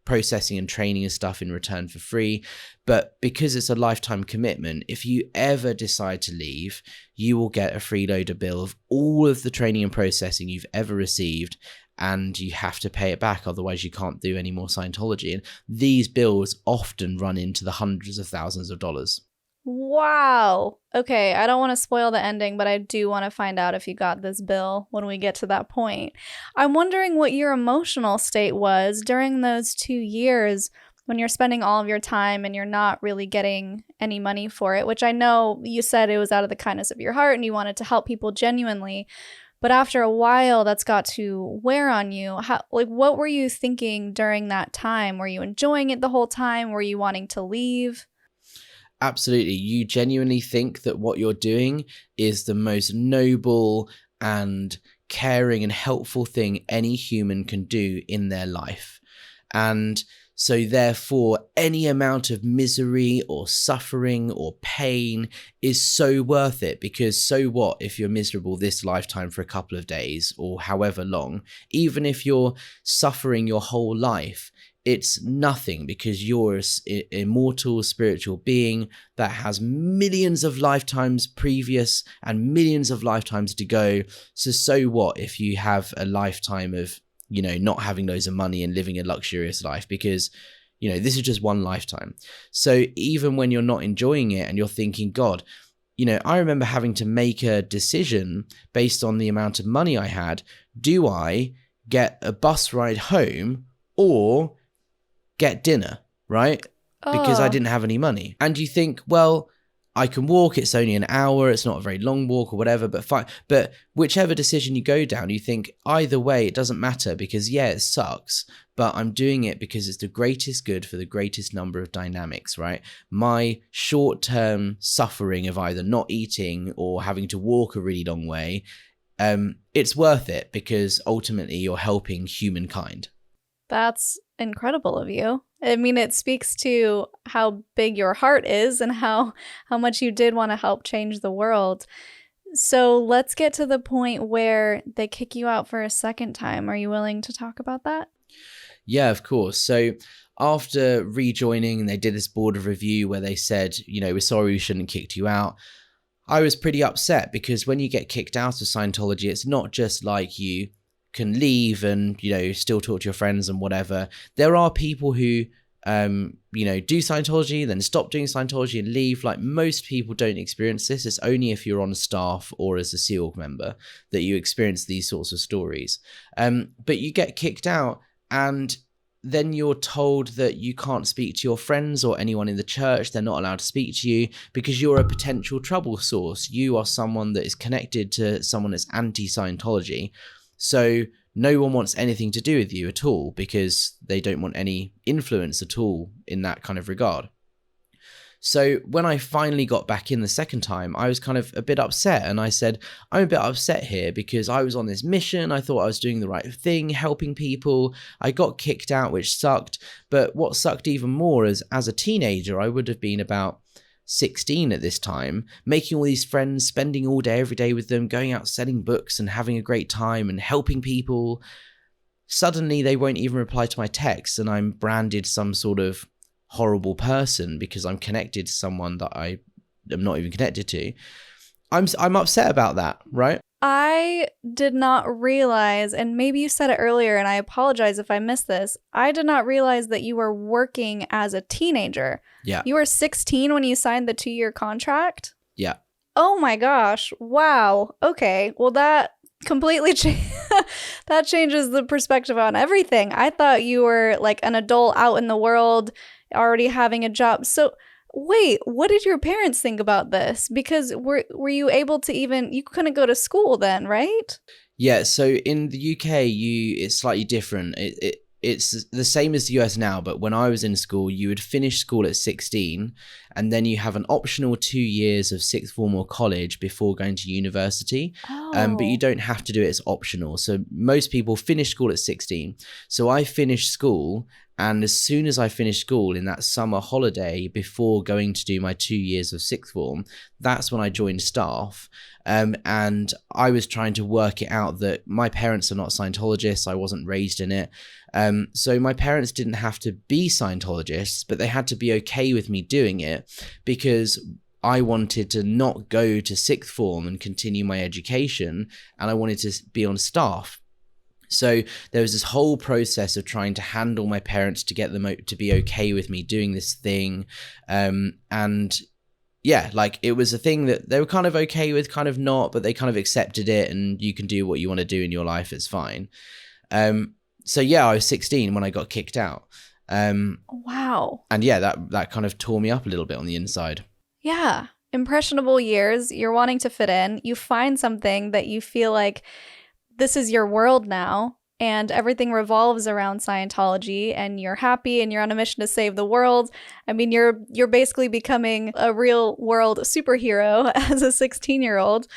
processing and training and stuff in return for free. But because it's a lifetime commitment, if you ever decide to leave, you will get a freeloader bill of all of the training and processing you've ever received, and you have to pay it back, otherwise you can't do any more Scientology. And these bills often run into the hundreds of thousands of dollars. Wow. Okay, I don't want to spoil the ending, but I do want to find out if you got this bill when we get to that point. I'm wondering what your emotional state was during those 2 years when you're spending all of your time and you're not really getting any money for it, which I know you said it was out of the kindness of your heart and you wanted to help people genuinely. But after a while, that's got to wear on you. What were you thinking during that time? Were you enjoying it the whole time? Were you wanting to leave? Absolutely. You genuinely think that what you're doing is the most noble and caring and helpful thing any human can do in their life. And So therefore, any amount of misery or suffering or pain is so worth it, because so what if you're miserable this lifetime for a couple of days or however long? Even if you're suffering your whole life, it's nothing, because you're an immortal spiritual being that has millions of lifetimes previous and millions of lifetimes to go. So what if you have a lifetime of, not having loads of money and living a luxurious life, because, this is just one lifetime. So even when you're not enjoying it and you're thinking, God, I remember having to make a decision based on the amount of money I had. Do I get a bus ride home or get dinner, right? Because I didn't have any money. And you think, well, I can walk, it's only an hour, it's not a very long walk or whatever, but fine. But whichever decision you go down, you think either way, it doesn't matter, because yeah, it sucks, but I'm doing it because it's the greatest good for the greatest number of dynamics, right? My short-term suffering of either not eating or having to walk a really long way, it's worth it, because ultimately you're helping humankind. That's incredible of you. I mean, it speaks to how big your heart is and how much you did want to help change the world. So let's get to the point where they kick you out for a second time. Are you willing to talk about that? Yeah, of course. So after rejoining, they did this board of review where they said, we're sorry, we shouldn't have kicked you out. I was pretty upset, because when you get kicked out of Scientology, it's not just like you can leave and still talk to your friends and whatever. There are people who do Scientology, then stop doing Scientology and leave. Like, most people don't experience this. It's only if you're on staff or as a SEAL member that you experience these sorts of stories. But you get kicked out, and then you're told that you can't speak to your friends or anyone in the church. They're not allowed to speak to you because you're a potential trouble source. You are someone that is connected to someone that's anti-Scientology. So no one wants anything to do with you at all, because they don't want any influence at all in that kind of regard. So when I finally got back in the second time, I was kind of a bit upset, and I said, I'm a bit upset here because I was on this mission. I thought I was doing the right thing, helping people. I got kicked out, which sucked. But what sucked even more is, as a teenager, I would have been about 16 at this time, making all these friends, spending all day, every day with them, going out selling books and having a great time and helping people. Suddenly they won't even reply to my texts, and I'm branded some sort of horrible person because I'm connected to someone that I am not even connected to. I'm upset about that, right? I did not realize, and maybe you said it earlier, and I apologize if I missed this, I did not realize that you were working as a teenager. Yeah. You were 16 when you signed the 2-year contract? Yeah. Oh my gosh. Wow. Okay. Well, that completely that changes the perspective on everything. I thought you were like an adult out in the world, already having a job. So wait, what did your parents think about this? Because were you able to you couldn't go to school then, right? Yeah, so in the UK, it's slightly different. It's the same as the US now, but when I was in school, you would finish school at 16, and then you have an optional 2 years of sixth form or college before going to university. But you don't have to do it, it's optional. So most people finish school at 16. So I finished school, and as soon as I finished school in that summer holiday before going to do my 2 years of sixth form, that's when I joined staff. And I was trying to work it out that my parents are not Scientologists. I wasn't raised in it. So my parents didn't have to be Scientologists, but they had to be okay with me doing it, because I wanted to not go to sixth form and continue my education, and I wanted to be on staff. So there was this whole process of trying to handle my parents to get them to be okay with me doing this thing. And yeah, like, it was a thing that they were kind of okay with, kind of not, but they kind of accepted it, and you can do what you want to do in your life, it's fine. So yeah, I was 16 when I got kicked out. Wow. And yeah, that kind of tore me up a little bit on the inside. Yeah. Impressionable years. You're wanting to fit in. You find something that you feel like this is your world now, and everything revolves around Scientology, and you're happy and you're on a mission to save the world. I mean, you're basically becoming a real world superhero as a 16-year-old.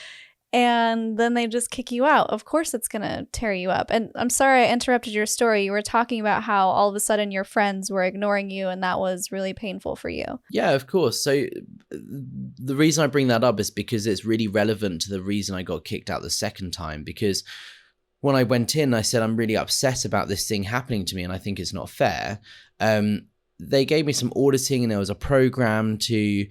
and then they just kick you out. Of course it's going to tear you up. And I'm sorry I interrupted your story. You were talking about how all of a sudden your friends were ignoring you, and that was really painful for you. Yeah, of course. So the reason I bring that up is because it's really relevant to the reason I got kicked out the second time. Because when I went in, I said, I'm really upset about this thing happening to me, and I think it's not fair. They gave me some auditing, and there was a program to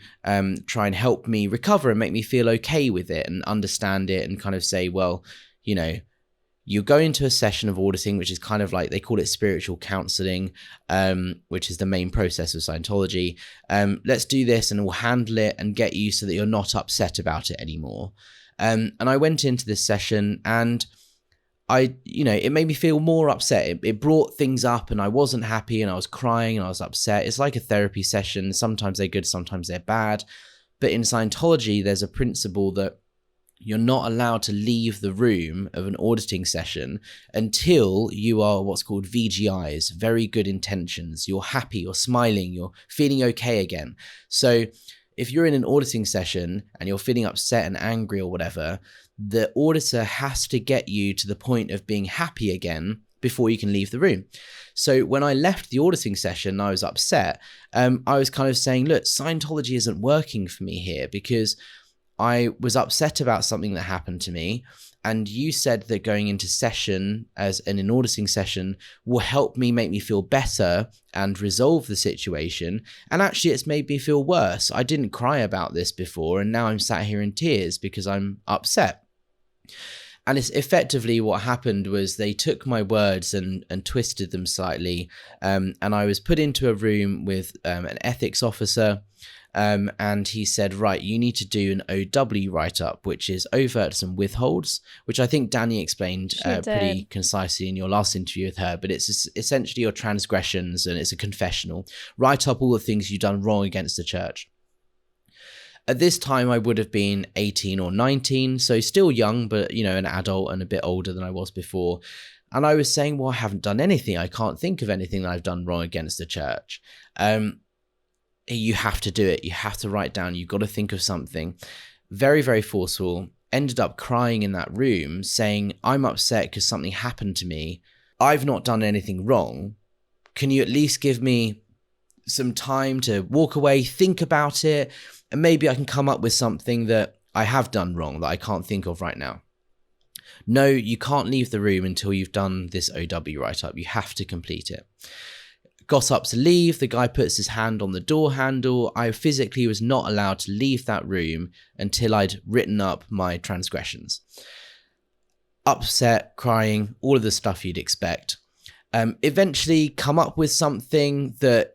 try and help me recover and make me feel okay with it and understand it, and kind of say, well, you know, you go into a session of auditing, which is kind of like, they call it spiritual counseling, which is the main process of Scientology. Let's do this and we'll handle it and get you so that you're not upset about it anymore. And I went into this session, and it made me feel more upset. It brought things up, and I wasn't happy, and I was crying, and I was upset. It's like a therapy session. Sometimes they're good, sometimes they're bad. But in Scientology, there's a principle that you're not allowed to leave the room of an auditing session until you are what's called VGIs, very good intentions. You're happy, you're smiling, you're feeling okay again. So if you're in an auditing session and you're feeling upset and angry or whatever, the auditor has to get you to the point of being happy again before you can leave the room. So when I left the auditing session, I was upset. I was kind of saying, look, Scientology isn't working for me here, because I was upset about something that happened to me. And you said that going into session as an auditing session will help me, make me feel better and resolve the situation. And actually, it's made me feel worse. I didn't cry about this before, and now I'm sat here in tears because I'm upset. And it's effectively what happened was they took my words and twisted them slightly. And I was put into a room with an ethics officer. And he said, right, you need to do an OW write-up, which is overts and withholds, which I think Danny explained pretty concisely in your last interview with her. But it's essentially your transgressions, and it's a confessional. Write up all the things you've done wrong against the church. At this time, I would have been 18 or 19, so still young, but, an adult and a bit older than I was before. And I was saying, well, I haven't done anything. I can't think of anything that I've done wrong against the church. You have to do it. You have to write down. You've got to think of something. Very, very forceful. Ended up crying in that room saying, I'm upset because something happened to me. I've not done anything wrong. Can you at least give me some time to walk away, think about it, and maybe I can come up with something that I have done wrong that I can't think of right now. No, you can't leave the room until you've done this OW write-up. You have to complete it. Got up to leave. The guy puts his hand on the door handle. I physically was not allowed to leave that room until I'd written up my transgressions. Upset, crying, all of the stuff you'd expect. Eventually come up with something that,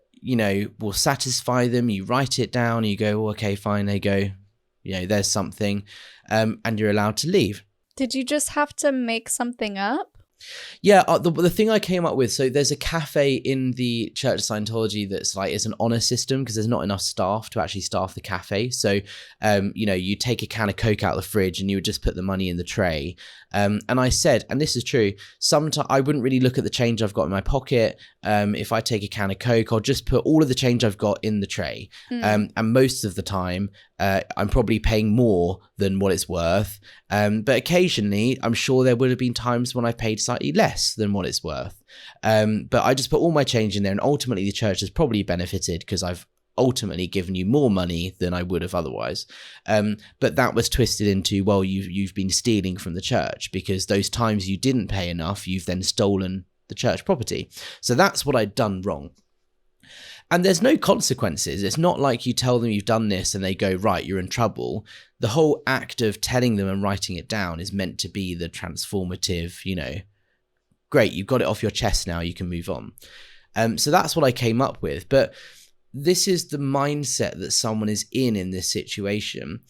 will satisfy them. You write it down. You go, okay, fine. There you go. There's something. And you're allowed to leave. Did you just have to make something up? Yeah, the thing I came up with, so there's a cafe in the Church of Scientology that's like, it's an honor system because there's not enough staff to actually staff the cafe. So, you take a can of Coke out of the fridge and you would just put the money in the tray. And I said, and this is true, sometimes I wouldn't really look at the change I've got in my pocket. If I take a can of Coke, I'll just put all of the change I've got in the tray. And most of the time, I'm probably paying more than what it's worth. But occasionally, I'm sure there would have been times when I paid slightly less than what it's worth. But I just put all my change in there, and ultimately the church has probably benefited because I've ultimately given you more money than I would have otherwise. But that was twisted into, well, you've been stealing from the church because those times you didn't pay enough, you've then stolen the church property. So that's what I'd done wrong. And there's no consequences. It's not like you tell them you've done this and they go, right, you're in trouble. The whole act of telling them and writing it down is meant to be the transformative, great, you've got it off your chest now, you can move on. So that's what I came up with. But this is the mindset that someone is in this situation.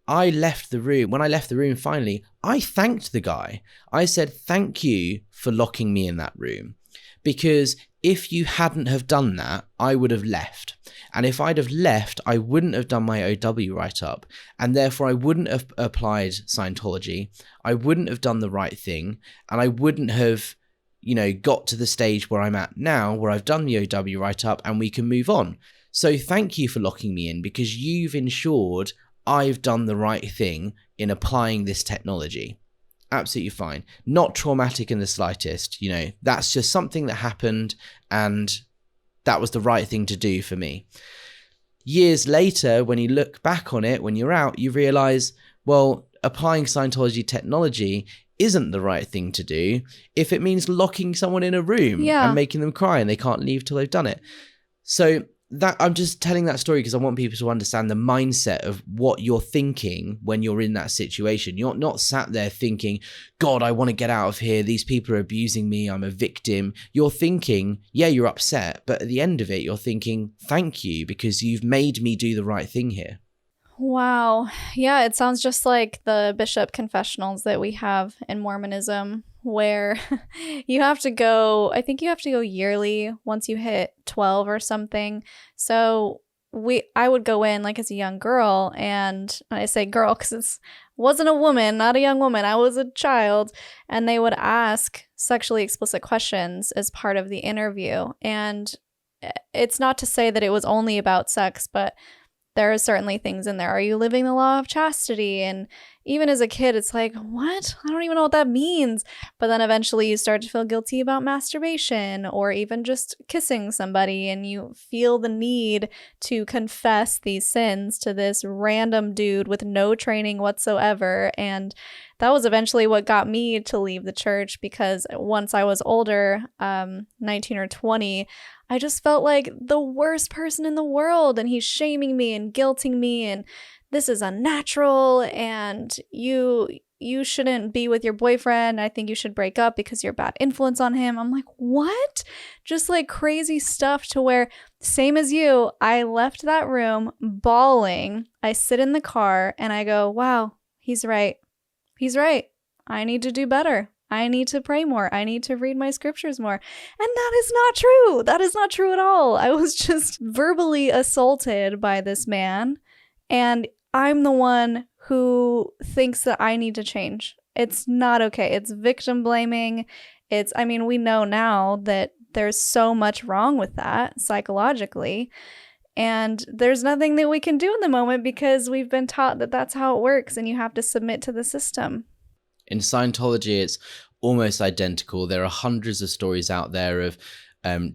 I left the room. When I left the room finally, I thanked the guy. I said, thank you for locking me in that room. Because if you hadn't have done that, I would have left. And if I'd have left, I wouldn't have done my OW write-up. And therefore, I wouldn't have applied Scientology. I wouldn't have done the right thing. And I wouldn't have, got to the stage where I'm at now, where I've done the OW write-up and we can move on. So thank you for locking me in because you've ensured I've done the right thing in applying this technology. Absolutely fine. Not traumatic in the slightest. That's just something that happened, and that was the right thing to do for me. Years later, when you look back on it, when you're out, you realize, well, applying Scientology technology isn't the right thing to do if it means locking someone in a room and making them cry and they can't leave till they've done it. So that I'm just telling that story because I want people to understand the mindset of what you're thinking when you're in that situation. You're not sat there thinking, God, I want to get out of here. These people are abusing me. I'm a victim. You're thinking, yeah, you're upset. But at the end of it, you're thinking, thank you, because you've made me do the right thing here. Wow. Yeah, it sounds just like the bishop confessionals that we have in Mormonism, where you have to go, I think you have to go yearly once you hit 12 or something. So I would go in like as a young girl, and I say girl because it wasn't a woman, not a young woman. I was a child, and they would ask sexually explicit questions as part of the interview. And it's not to say that it was only about sex, but there are certainly things in there. Are you living the law of chastity? And even as a kid, it's like, what? I don't even know what that means. But then eventually you start to feel guilty about masturbation or even just kissing somebody, and you feel the need to confess these sins to this random dude with no training whatsoever. And that was eventually what got me to leave the church, because once I was older, 19 or 20, I just felt like the worst person in the world, and he's shaming me and guilting me, and this is unnatural, and you shouldn't be with your boyfriend. I think you should break up because you're a bad influence on him. I'm like, what? Just like crazy stuff, to where, same as you, I left that room bawling. I sit in the car and I go, wow, he's right. He's right. I need to do better. I need to pray more. I need to read my scriptures more. And that is not true. That is not true at all. I was just verbally assaulted by this man, and I'm the one who thinks that I need to change. It's not okay. It's victim blaming. We know now that there's so much wrong with that psychologically. And there's nothing that we can do in the moment because we've been taught that that's how it works, and you have to submit to the system. In Scientology, it's almost identical. There are hundreds of stories out there of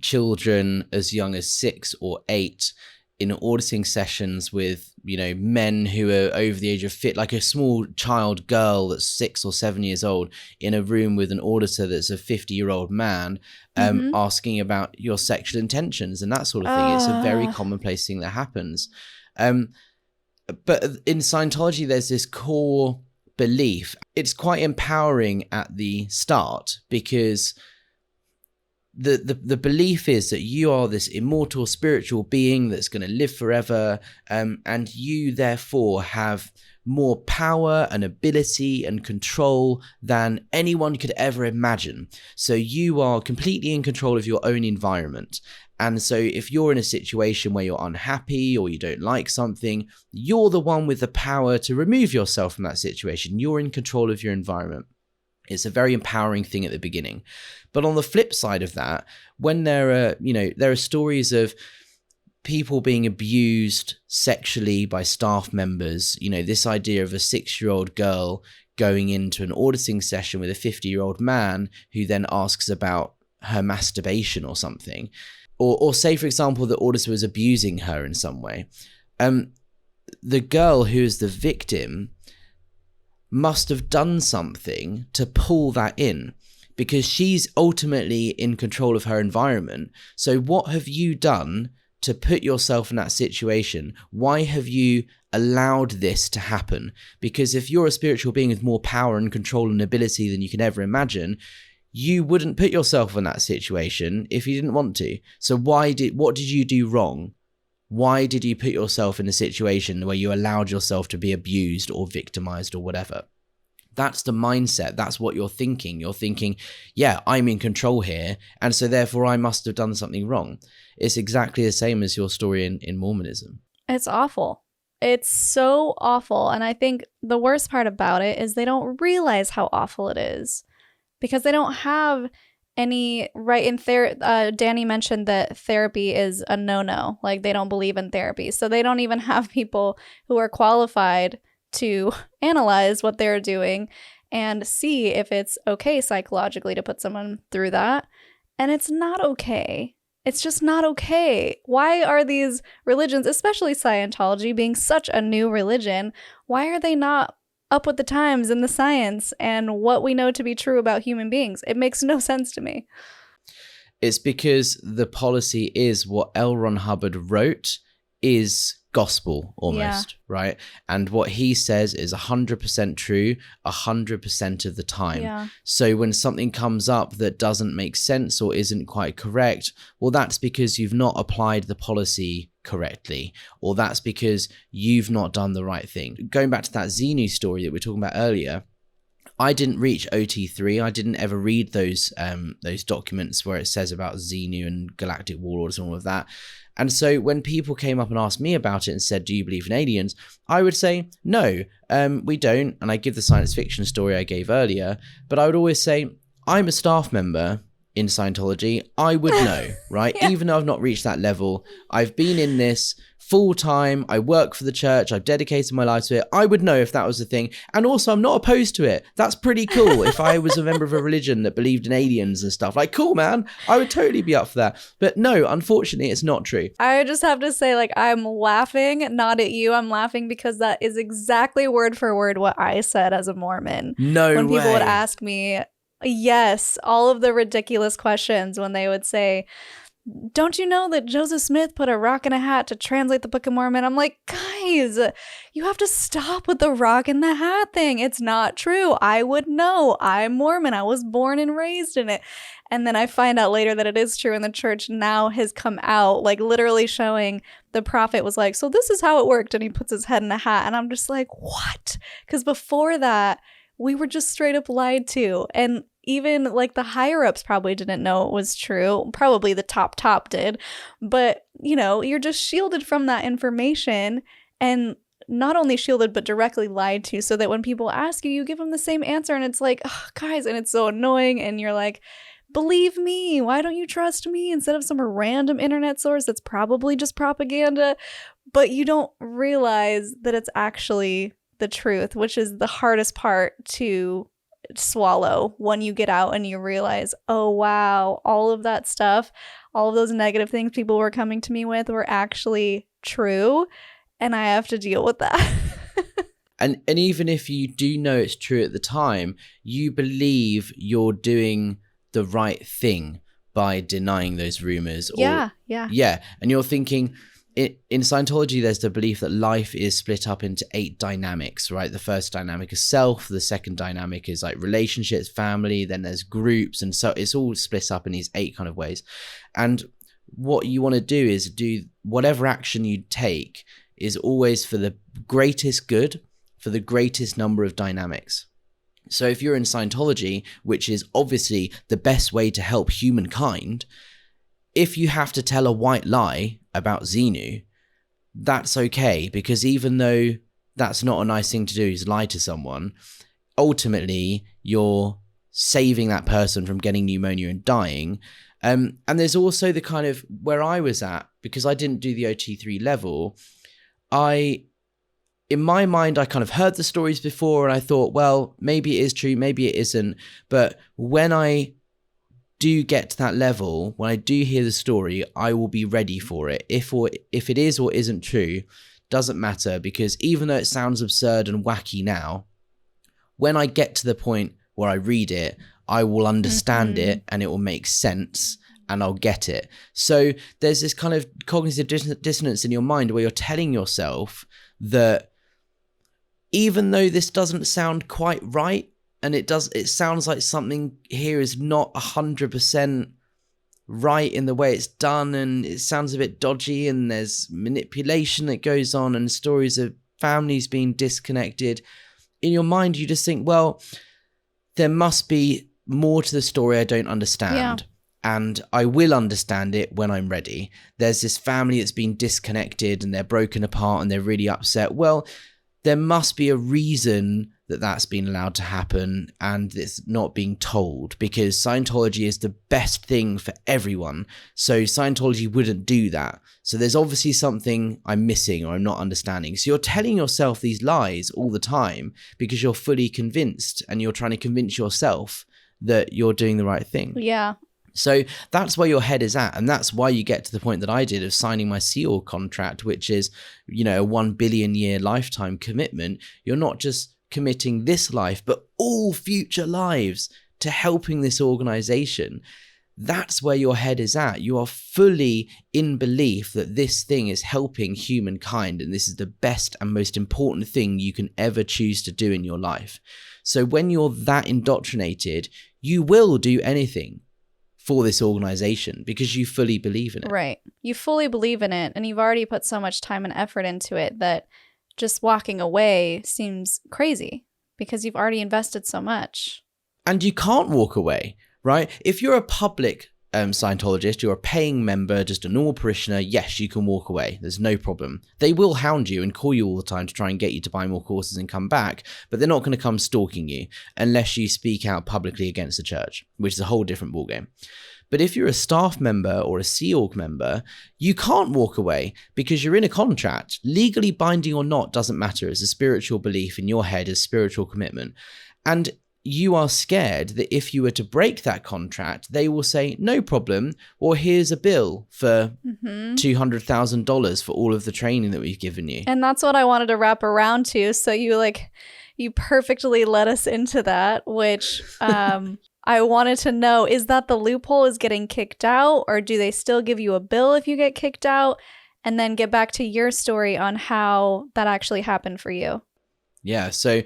children as young as 6 or 8 in auditing sessions with, men who are over the age of like a small child girl that's 6 or 7 years old in a room with an auditor that's a 50-year-old man, asking about your sexual intentions and that sort of thing. It's a very commonplace thing that happens. But in Scientology, there's this core belief. It's quite empowering at the start, because the belief is that you are this immortal spiritual being that's going to live forever, and you therefore have more power and ability and control than anyone could ever imagine. So you are completely in control of your own environment. And so if you're in a situation where you're unhappy or you don't like something, you're the one with the power to remove yourself from that situation. You're in control of your environment. It's a very empowering thing at the beginning. But on the flip side of that, when there are stories of people being abused sexually by staff members, this idea of a 6-year-old girl going into an auditing session with a 50-year-old man who then asks about her masturbation or something, or say, for example, the auditor was abusing her in some way. The girl who is the victim must have done something to pull that in, because she's ultimately in control of her environment. So what have you done to put yourself in that situation? Why have you allowed this to happen? Because if you're a spiritual being with more power and control and ability than you can ever imagine, you wouldn't put yourself in that situation if you didn't want to. So what did you do wrong? Why did you put yourself in a situation where you allowed yourself to be abused or victimized or whatever? That's the mindset. That's what you're thinking. You're thinking, yeah, I'm in control here, and so therefore I must have done something wrong. It's exactly the same as your story in Mormonism. It's awful. It's so awful. And I think the worst part about it is they don't realize how awful it is, because they don't have Danny mentioned that therapy is a no-no. Like, they don't believe in therapy. So they don't even have people who are qualified to analyze what they're doing and see if it's okay psychologically to put someone through that. And it's not okay. It's just not okay. Why are these religions, especially Scientology, being such a new religion, why are they not up with the times and the science and what we know to be true about human beings? It makes no sense to me. It's because the policy is what L. Ron Hubbard wrote is gospel almost, right? And what he says is 100% true 100% of the time. Yeah. So when something comes up that doesn't make sense or isn't quite correct, well, that's because you've not applied the policy correctly, or that's because you've not done the right thing. Going back to that Xenu story that we were talking about earlier, I didn't reach OT3. I didn't ever read those documents where it says about Xenu and galactic warlords and all of that. And so when people came up and asked me about it and said, do you believe in aliens? I would say, no, we don't. And I give the science fiction story I gave earlier, but I would always say, I'm a staff member in Scientology. I would know, right? Yeah. Even though I've not reached that level, I've been in this full time. I work for the church. I've dedicated my life to it. I would know if that was the thing. And also, I'm not opposed to it. That's pretty cool. If I was a member of a religion that believed in aliens and stuff, like, cool, man. I would totally be up for that. But no, unfortunately, it's not true. I just have to say, like, I'm laughing, not at you. I'm laughing because that is exactly word for word what I said as a Mormon. No way. When people would ask me, yes, all of the ridiculous questions when they would say, don't you know that Joseph Smith put a rock in a hat to translate the Book of Mormon? I'm like, guys, you have to stop with the rock in the hat thing. It's not true. I would know. I'm Mormon. I was born and raised in it. And then I find out later that it is true, and the church now has come out, like, literally showing the prophet was like, so this is how it worked. And he puts his head in a hat. And I'm just like, what? Because before that, we were just straight up lied to. And even like the higher ups probably didn't know it was true. Probably the top did. But, you know, you're just shielded from that information, and not only shielded, but directly lied to, so that when people ask you, you give them the same answer. And it's like, oh, guys, and it's so annoying. And you're like, believe me. Why don't you trust me instead of some random internet source that's probably just propaganda? But you don't realize that it's actually the truth, which is the hardest part to swallow when you get out and you realize, oh wow, all of that stuff, all of those negative things people were coming to me with were actually true, and I have to deal with that. And even if you do know it's true at the time, you believe you're doing the right thing by denying those rumors. Yeah. And you're thinking, in Scientology, there's the belief that life is split up into 8 dynamics, right? The first dynamic is self. The second dynamic is like relationships, family. Then there's groups. And so it's all split up in these 8 kind of ways. And what you want to do is do whatever action you take is always for the greatest good, for the greatest number of dynamics. So if you're in Scientology, which is obviously the best way to help humankind, if you have to tell a white lie about Xenu, that's okay, because even though that's not a nice thing to do, is lie to someone, ultimately you're saving that person from getting pneumonia and dying. And there's also the kind of where I was at, because I didn't do the OT3 level, in my mind, I kind of heard the stories before and I thought, well, maybe it is true, maybe it isn't. But when I do get to that level, when I do hear the story, I will be ready for it. If it is or isn't true, doesn't matter, because even though it sounds absurd and wacky now, when I get to the point where I read it, I will understand it and it will make sense and I'll get it. So there's this kind of cognitive dissonance in your mind where you're telling yourself that even though this doesn't sound quite right, and it sounds like something here is not 100% right in the way it's done, and it sounds a bit dodgy, and there's manipulation that goes on, and stories of families being disconnected. In your mind, you just think, well, there must be more to the story I don't understand. Yeah. And I will understand it when I'm ready. There's this family that's been disconnected and they're broken apart and they're really upset. Well, there must be a reason that that's been allowed to happen and it's not being told, because Scientology is the best thing for everyone. So Scientology wouldn't do that. So there's obviously something I'm missing or I'm not understanding. So you're telling yourself these lies all the time because you're fully convinced and you're trying to convince yourself that you're doing the right thing. Yeah. So that's where your head is at. And that's why you get to the point that I did of signing my SEAL contract, which is, you know, a 1 billion year lifetime commitment. You're not just committing this life, but all future lives to helping this organization. That's where your head is at. You are fully in belief that this thing is helping humankind, and this is the best and most important thing you can ever choose to do in your life. So when you're that indoctrinated, you will do anything for this organization because you fully believe in it. Right. You fully believe in it, and you've already put so much time and effort into it that just walking away seems crazy because you've already invested so much. And you can't walk away, right? If you're a public Scientologist, you're a paying member, just a normal parishioner, yes, you can walk away. There's no problem. They will hound you and call you all the time to try and get you to buy more courses and come back, but they're not going to come stalking you unless you speak out publicly against the church, which is a whole different ballgame. But if you're a staff member or a Sea Org member, you can't walk away because you're in a contract. Legally binding or not doesn't matter. It's a spiritual belief in your head, as spiritual commitment. And you are scared that if you were to break that contract, they will say, no problem, or here's a bill for $200,000 for all of the training that we've given you. And that's what I wanted to wrap around to. So you perfectly led us into that, which I wanted to know, is that the loophole is getting kicked out, or do they still give you a bill if you get kicked out? And then get back to your story on how that actually happened for you. Yeah, so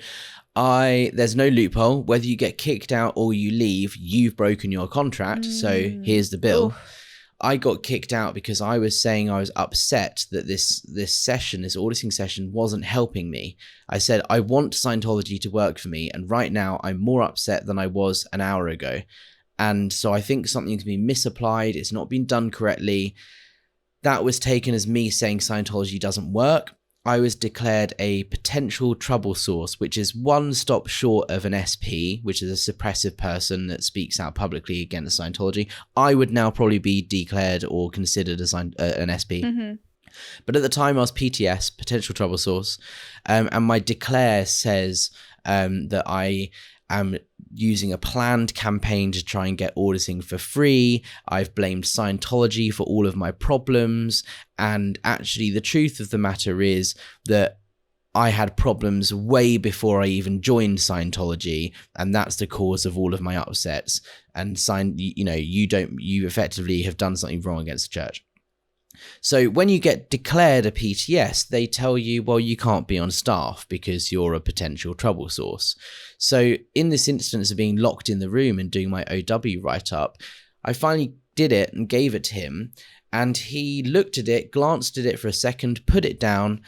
there's no loophole. Whether you get kicked out or you leave, you've broken your contract. So here's the bill. Oof. I got kicked out because I was saying I was upset that this auditing session wasn't helping me. I said, I want Scientology to work for me, and right now I'm more upset than I was an hour ago. And so I think something's been misapplied. It's not been done correctly. That was taken as me saying Scientology doesn't work. I was declared a potential trouble source, which is one stop short of an SP, which is a suppressive person that speaks out publicly against Scientology. I would now probably be declared or considered as an SP. Mm-hmm. But at the time I was PTS, potential trouble source, and my declare says that I am using a planned campaign to try and get auditing for free. I've blamed Scientology for all of my problems. And actually, the truth of the matter is that I had problems way before I even joined Scientology, and that's the cause of all of my upsets. And you effectively have done something wrong against the church. So when you get declared a PTS, they tell you, well, you can't be on staff because you're a potential trouble source. So in this instance of being locked in the room and doing my OW write-up, I finally did it and gave it to him. And he looked at it, glanced at it for a second, put it down,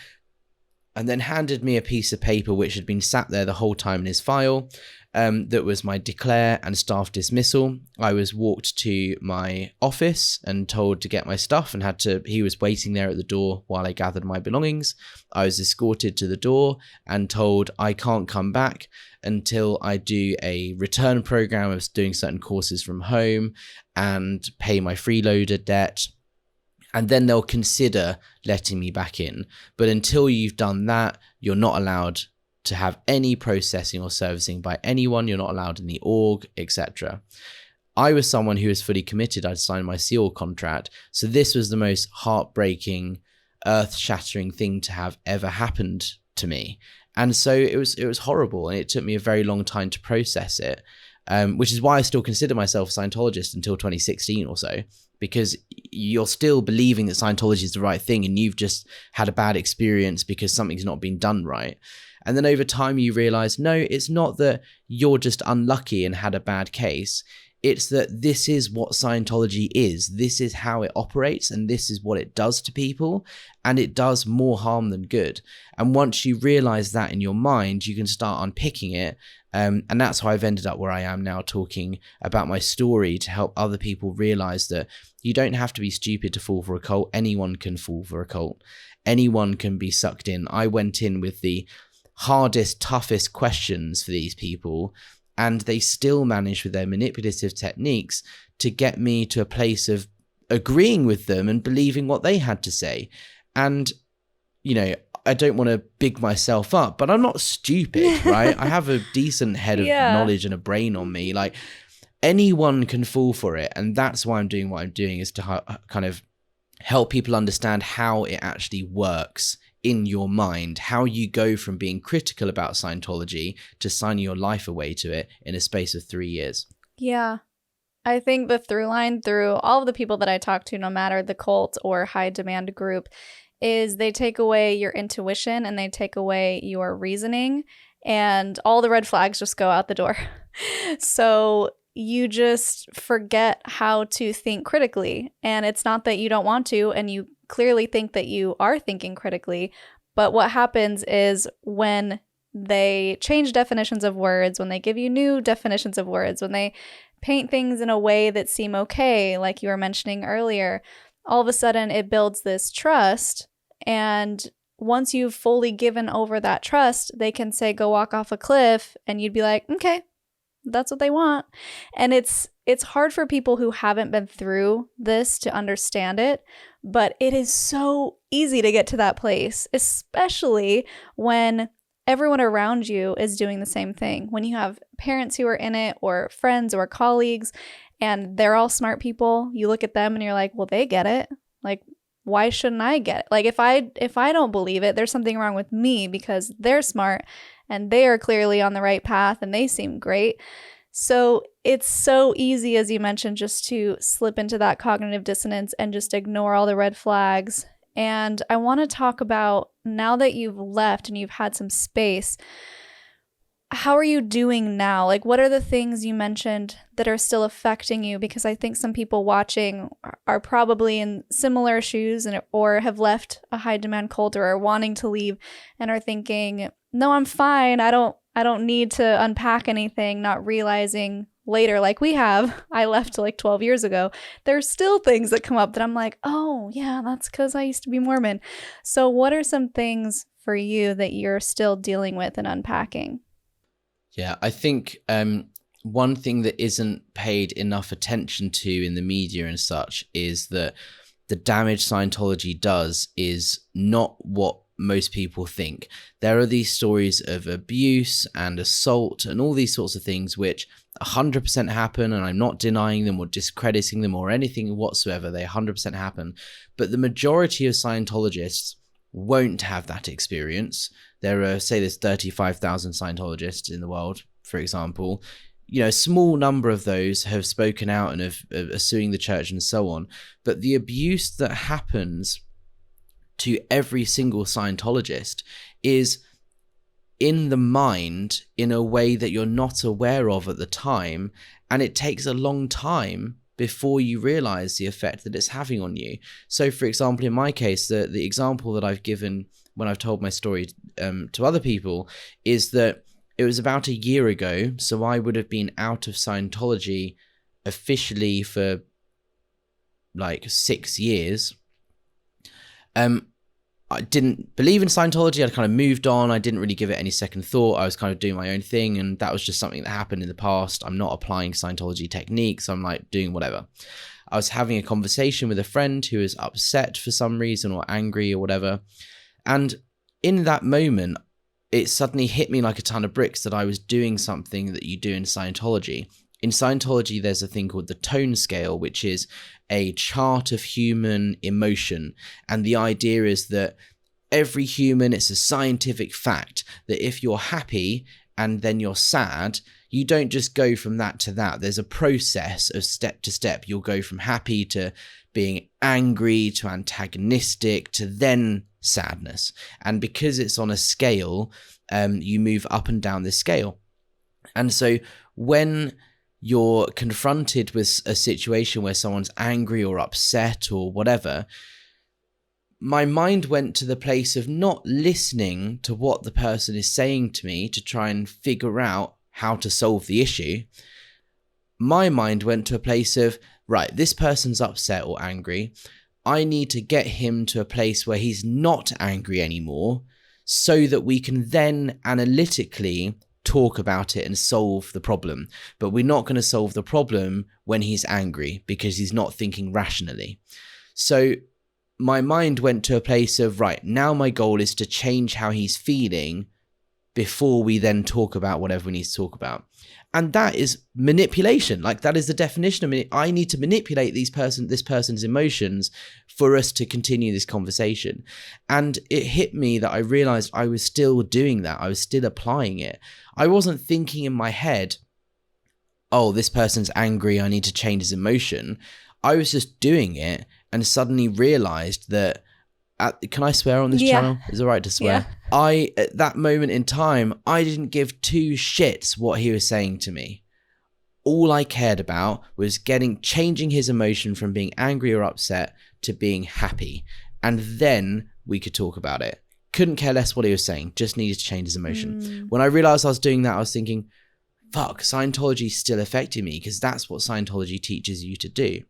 and then handed me a piece of paper which had been sat there the whole time in his file. That was my declare and staff dismissal. I was walked to my office and told to get my stuff, and he was waiting there at the door while I gathered my belongings. I was escorted to the door and told I can't come back until I do a return program of doing certain courses from home and pay my freeloader debt. And then they'll consider letting me back in. But until you've done that, you're not allowed to have any processing or servicing by anyone. You're not allowed in the org, etc. I was someone who was fully committed. I'd signed my SEAL contract. So this was the most heartbreaking, earth-shattering thing to have ever happened to me. And so it was horrible. And it took me a very long time to process it, which is why I still consider myself a Scientologist until 2016 or so, because you're still believing that Scientology is the right thing and you've just had a bad experience because something's not been done right. And then over time you realize, no, it's not that you're just unlucky and had a bad case. It's that this is what Scientology is. This is how it operates, and this is what it does to people, and it does more harm than good. And once you realize that in your mind, you can start unpicking it. And that's how I've ended up where I am now, talking about my story to help other people realize that you don't have to be stupid to fall for a cult. Anyone can fall for a cult. Anyone can be sucked in. I went in with the hardest, toughest questions for these people, and they still manage with their manipulative techniques to get me to a place of agreeing with them and believing what they had to say. And, you know, I don't want to big myself up, but I'm not stupid, right? I have a decent head of knowledge and a brain on me. Like, anyone can fall for it. And that's why I'm doing what I'm doing, is to kind of help people understand how it actually works in your mind, how you go from being critical about Scientology to signing your life away to it in a space of 3 years. Yeah. I think the through line through all of the people that I talk to, no matter the cult or high demand group, is they take away your intuition and they take away your reasoning, and all the red flags just go out the door. So you just forget how to think critically. And it's not that you don't want to, and you clearly think that you are thinking critically. But what happens is when they change definitions of words, when they give you new definitions of words, when they paint things in a way that seem okay, like you were mentioning earlier, all of a sudden it builds this trust. And once you've fully given over that trust, they can say, go walk off a cliff. And you'd be like, okay, that's what they want. And it's hard for people who haven't been through this to understand it, but it is so easy to get to that place, especially when everyone around you is doing the same thing. When you have parents who are in it, or friends or colleagues, and they're all smart people, you look at them and you're like, well, they get it. Like, why shouldn't I get it? Like, if I don't believe it, there's something wrong with me, because they're smart and they are clearly on the right path and they seem great. So it's so easy, as you mentioned, just to slip into that cognitive dissonance and just ignore all the red flags. And I want to talk about, now that you've left and you've had some space, how are you doing now? Like, what are the things you mentioned that are still affecting you? Because I think some people watching are probably in similar shoes, or have left a high demand cult, or are wanting to leave and are thinking, no, I'm fine. I don't need to unpack anything, not realizing later, like we have, I left like 12 years ago. There's still things that come up that I'm like, oh yeah, that's because I used to be Mormon. So what are some things for you that you're still dealing with and unpacking? Yeah, I think one thing that isn't paid enough attention to in the media and such is that the damage Scientology does is not what most people think. There are these stories of abuse and assault and all these sorts of things which 100% happen, and I'm not denying them or discrediting them or anything whatsoever. They 100% happen. But the majority of Scientologists won't have that experience. There are, say there's 35,000 Scientologists in the world, for example. You know, a small number of those have spoken out and are suing the church and so on. But the abuse that happens to every single Scientologist is in the mind in a way that you're not aware of at the time. And it takes a long time before you realize the effect that it's having on you. So, for example, in my case, the example that I've given when I've told my story to other people is that it was about a year ago. So I would have been out of Scientology officially for like 6 years. I didn't believe in Scientology. I'd kind of moved on. I didn't really give it any second thought. I was kind of doing my own thing, and that was just something that happened in the past. I'm not applying Scientology techniques. I'm like doing whatever. I was having a conversation with a friend who was upset for some reason or angry or whatever. And in that moment, it suddenly hit me like a ton of bricks that I was doing something that you do in Scientology. In Scientology, there's a thing called the tone scale, which is a chart of human emotion. And the idea is that every human, it's a scientific fact that if you're happy and then you're sad, you don't just go from that to that. There's a process of step to step. You'll go from happy to being angry to antagonistic to then sadness. And because it's on a scale, you move up and down this scale. And so when you're confronted with a situation where someone's angry or upset or whatever, my mind went to the place of not listening to what the person is saying to me to try and figure out how to solve the issue. My mind went to a place of, right, this person's upset or angry. I need to get him to a place where he's not angry anymore so that we can then analytically talk about it and solve the problem. But we're not going to solve the problem when he's angry, because he's not thinking rationally. So my mind went to a place of, right, now my goal is to change how he's feeling before we then talk about whatever we need to talk about. And that is manipulation. Like, that is the definition of it. I need to manipulate this person's emotions for us to continue this conversation. And it hit me that I realized I was still doing that. I was still applying it. I wasn't thinking in my head, oh, this person's angry, I need to change his emotion. I was just doing it and suddenly realized that, can I swear on this channel? Is it right to swear? Yeah. At that moment in time, I didn't give two shits what he was saying to me. All I cared about was changing his emotion from being angry or upset to being happy. And then we could talk about it. Couldn't care less what he was saying, just needed to change his emotion. When I realized I was doing that, I was thinking, fuck, Scientology still affected me, because that's what Scientology teaches you to do.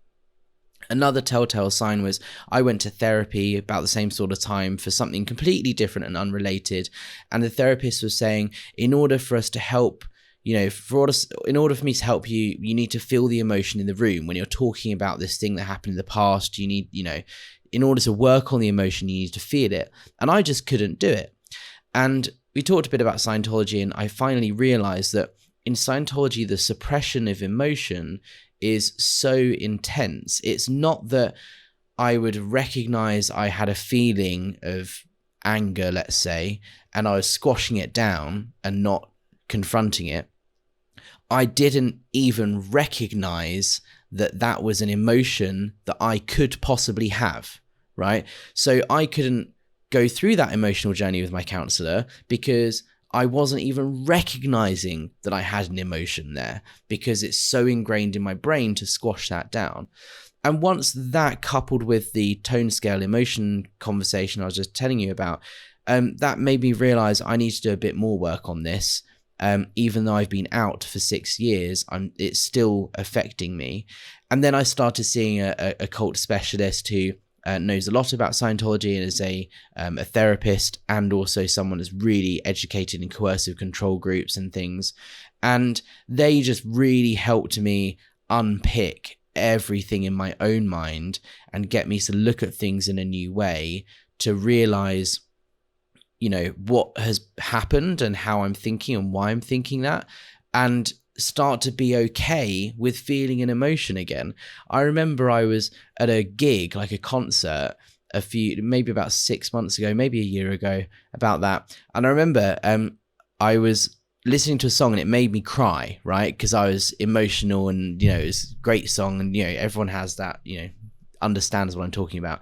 Another telltale sign was I went to therapy about the same sort of time for something completely different and unrelated. And the therapist was saying, in order for us to help, in order for me to help you, you need to feel the emotion in the room. When you're talking about this thing that happened in the past, you need, in order to work on the emotion, you need to feel it. And I just couldn't do it. And we talked a bit about Scientology, and I finally realized that in Scientology, the suppression of emotion is so intense. It's not that I would recognize I had a feeling of anger, let's say, and I was squashing it down and not confronting it. I didn't even recognize that that was an emotion that I could possibly have, right? So I couldn't go through that emotional journey with my counselor because I wasn't even recognizing that I had an emotion there, because it's so ingrained in my brain to squash that down. And once that, coupled with the tone scale emotion conversation I was just telling you about, that made me realize I need to do a bit more work on this. Even though I've been out for 6 years, it's still affecting me. And then I started seeing a cult specialist who knows a lot about Scientology and is a therapist, and also someone who's really educated in coercive control groups and things. And they just really helped me unpick everything in my own mind and get me to look at things in a new way, to realize, what has happened and how I'm thinking and why I'm thinking that, and start to be okay with feeling an emotion again. I remember I was at a gig, like a concert, maybe about 6 months ago, maybe a year ago, about that. And I remember I was listening to a song and it made me cry, right? Because I was emotional, and, it was a great song, and, everyone has that, understands what I'm talking about.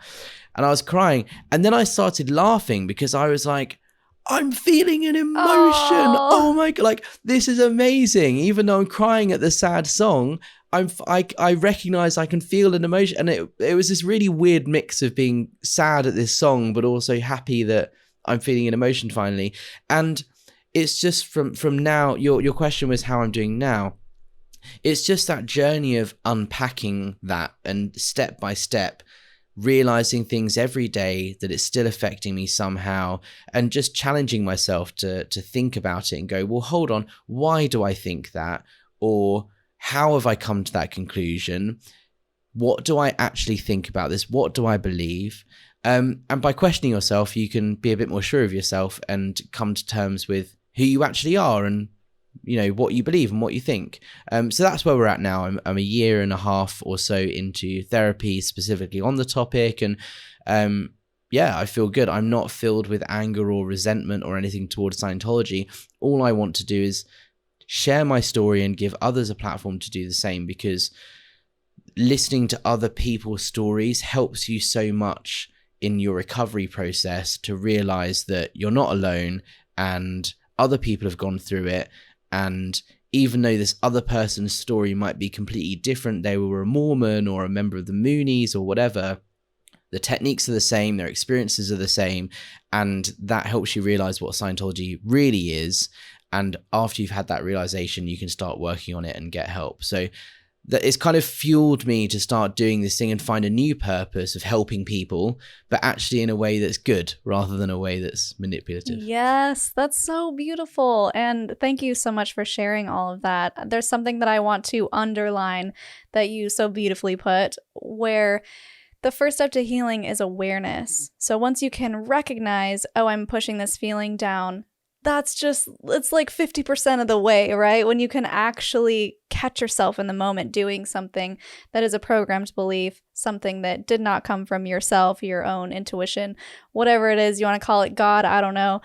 And I was crying, and then I started laughing because I was like, I'm feeling an emotion. Oh my God, like, this is amazing. Even though I'm crying at the sad song, I recognize I can feel an emotion. And it was this really weird mix of being sad at this song, but also happy that I'm feeling an emotion finally. And it's just from now, your question was how I'm doing now. It's just that journey of unpacking that, and step by step, realizing things every day that it's still affecting me somehow, and just challenging myself to think about it and go, well, hold on, why do I think that? Or how have I come to that conclusion? What do I actually think about this? What do I believe? And by questioning yourself, you can be a bit more sure of yourself and come to terms with who you actually are, and what you believe and what you think. So that's where we're at now. I'm a year and a half or so into therapy, specifically on the topic. And I feel good. I'm not filled with anger or resentment or anything towards Scientology. All I want to do is share my story and give others a platform to do the same, because listening to other people's stories helps you so much in your recovery process, to realize that you're not alone and other people have gone through it. And even though this other person's story might be completely different, they were a Mormon or a member of the Moonies or whatever, the techniques are the same, their experiences are the same, and that helps you realize what Scientology really is. And after you've had that realization, you can start working on it and get help. So that it's kind of fueled me to start doing this thing and find a new purpose of helping people, but actually in a way that's good rather than a way that's manipulative. Yes, that's so beautiful. And thank you so much for sharing all of that. There's something that I want to underline that you so beautifully put, where the first step to healing is awareness. So once you can recognize, oh, I'm pushing this feeling down, it's like 50% of the way, right? When you can actually catch yourself in the moment doing something that is a programmed belief, something that did not come from yourself, your own intuition, whatever it is, you want to call it God, I don't know.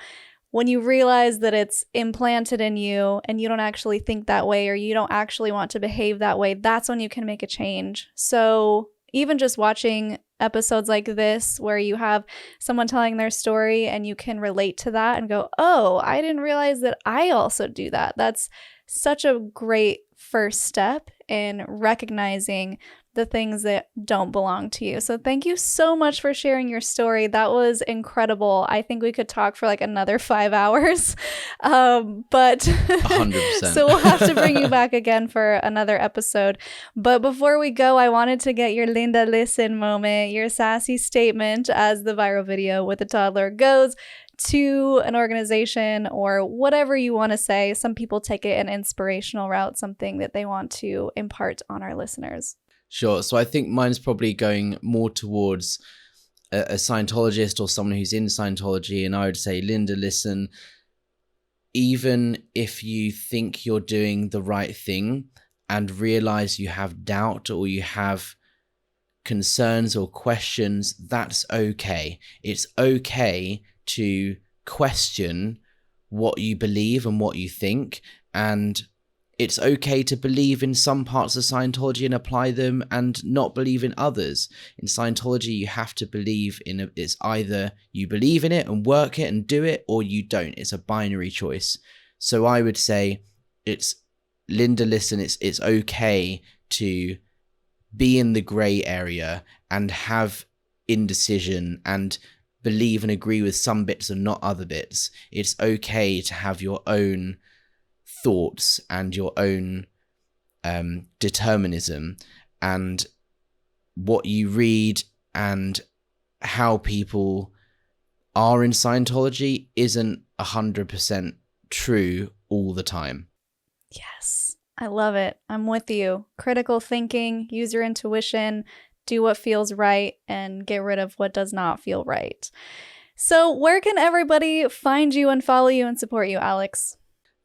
When you realize that it's implanted in you and you don't actually think that way, or you don't actually want to behave that way, that's when you can make a change. So even just watching episodes like this where you have someone telling their story and you can relate to that and go, oh, I didn't realize that I also do that. That's such a great first step in recognizing the things that don't belong to you. So thank you so much for sharing your story. That was incredible. I think we could talk for like another 5 hours, but 100%. So we'll have to bring you back again for another episode. But before we go, I wanted to get your Linda listen moment, your sassy statement, as the viral video with the toddler goes, to an organization or whatever you want to say. Some people take it an inspirational route, something that they want to impart on our listeners. Sure. So I think mine's probably going more towards a Scientologist or someone who's in Scientology. And I would say, Linda, listen, even if you think you're doing the right thing and realize you have doubt or you have concerns or questions, that's okay. It's okay to question what you believe and what you think, and it's okay to believe in some parts of Scientology and apply them and not believe in others. In Scientology, you have to believe in it. It's either you believe in it and work it and do it, or you don't. It's a binary choice. So I would say, it's Linda, listen, it's okay to be in the gray area and have indecision and believe and agree with some bits and not other bits. It's okay to have your own thoughts and your own determinism, and what you read and how people are in Scientology isn't 100% true all the time. Yes, I love it. I'm with you. Critical thinking, use your intuition, do what feels right, and get rid of what does not feel right. So where can everybody find you and follow you and support you, Alex?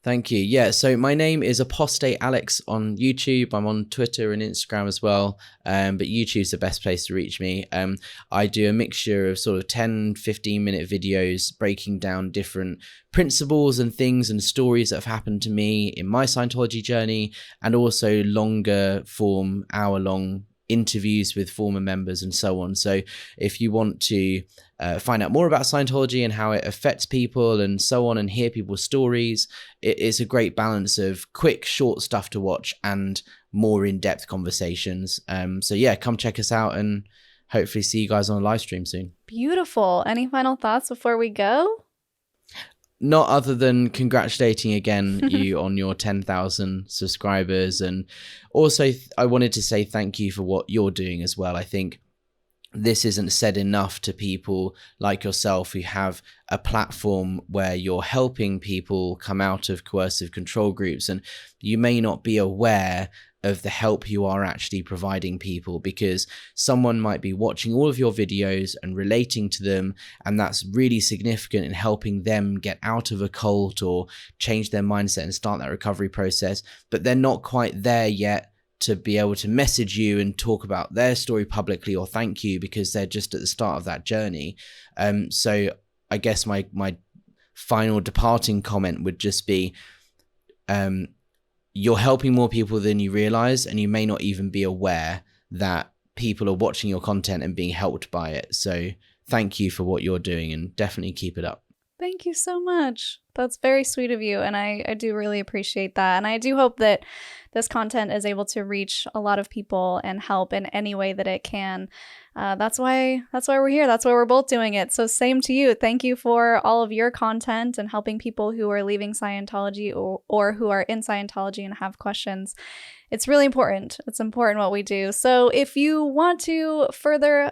Thank you. Yeah, so my name is Apostate Alex on YouTube. I'm on Twitter and Instagram as well, but YouTube's the best place to reach me. I do a mixture of sort of 10, 15-minute videos breaking down different principles and things and stories that have happened to me in my Scientology journey, and also longer form, hour-long interviews with former members and so on. So if you want to find out more about Scientology and how it affects people and so on, and hear people's stories, it's a great balance of quick, short stuff to watch and more in-depth conversations. So yeah, come check us out and hopefully see you guys on a live stream soon. Beautiful. Any final thoughts before we go? Not other than congratulating again you on your 10,000 subscribers. And also I wanted to say thank you for what you're doing as well. I think this isn't said enough to people like yourself who have a platform where you're helping people come out of coercive control groups, and you may not be aware of the help you are actually providing people, because someone might be watching all of your videos and relating to them, and that's really significant in helping them get out of a cult or change their mindset and start that recovery process, but they're not quite there yet to be able to message you and talk about their story publicly or thank you, because they're just at the start of that journey. So I guess my final departing comment would just be, you're helping more people than you realize, and you may not even be aware that people are watching your content and being helped by it. So thank you for what you're doing, and definitely keep it up. Thank you so much. That's very sweet of you, and I do really appreciate that. And I do hope that this content is able to reach a lot of people and help in any way that it can. That's why we're here. That's why we're both doing it. So same to you. Thank you for all of your content and helping people who are leaving Scientology or who are in Scientology and have questions. It's really important. It's important what we do. So if you want to further,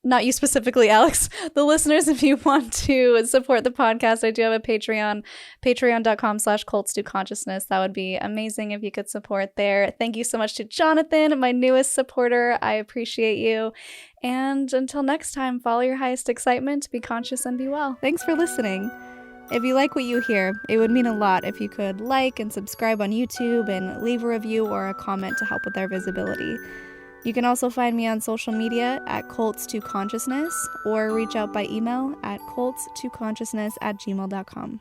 not you specifically, Alex, the listeners, if you want to support the podcast, I do have a Patreon, patreon.com/cults2consciousness. That would be amazing if you could support there. Thank you so much to Jonathan, my newest supporter. I appreciate you. And until next time, follow your highest excitement, be conscious and be well. Thanks for listening. If you like what you hear, it would mean a lot if you could like and subscribe on YouTube and leave a review or a comment to help with our visibility. You can also find me on social media at cults2consciousness or reach out by email at cults2consciousness@gmail.com.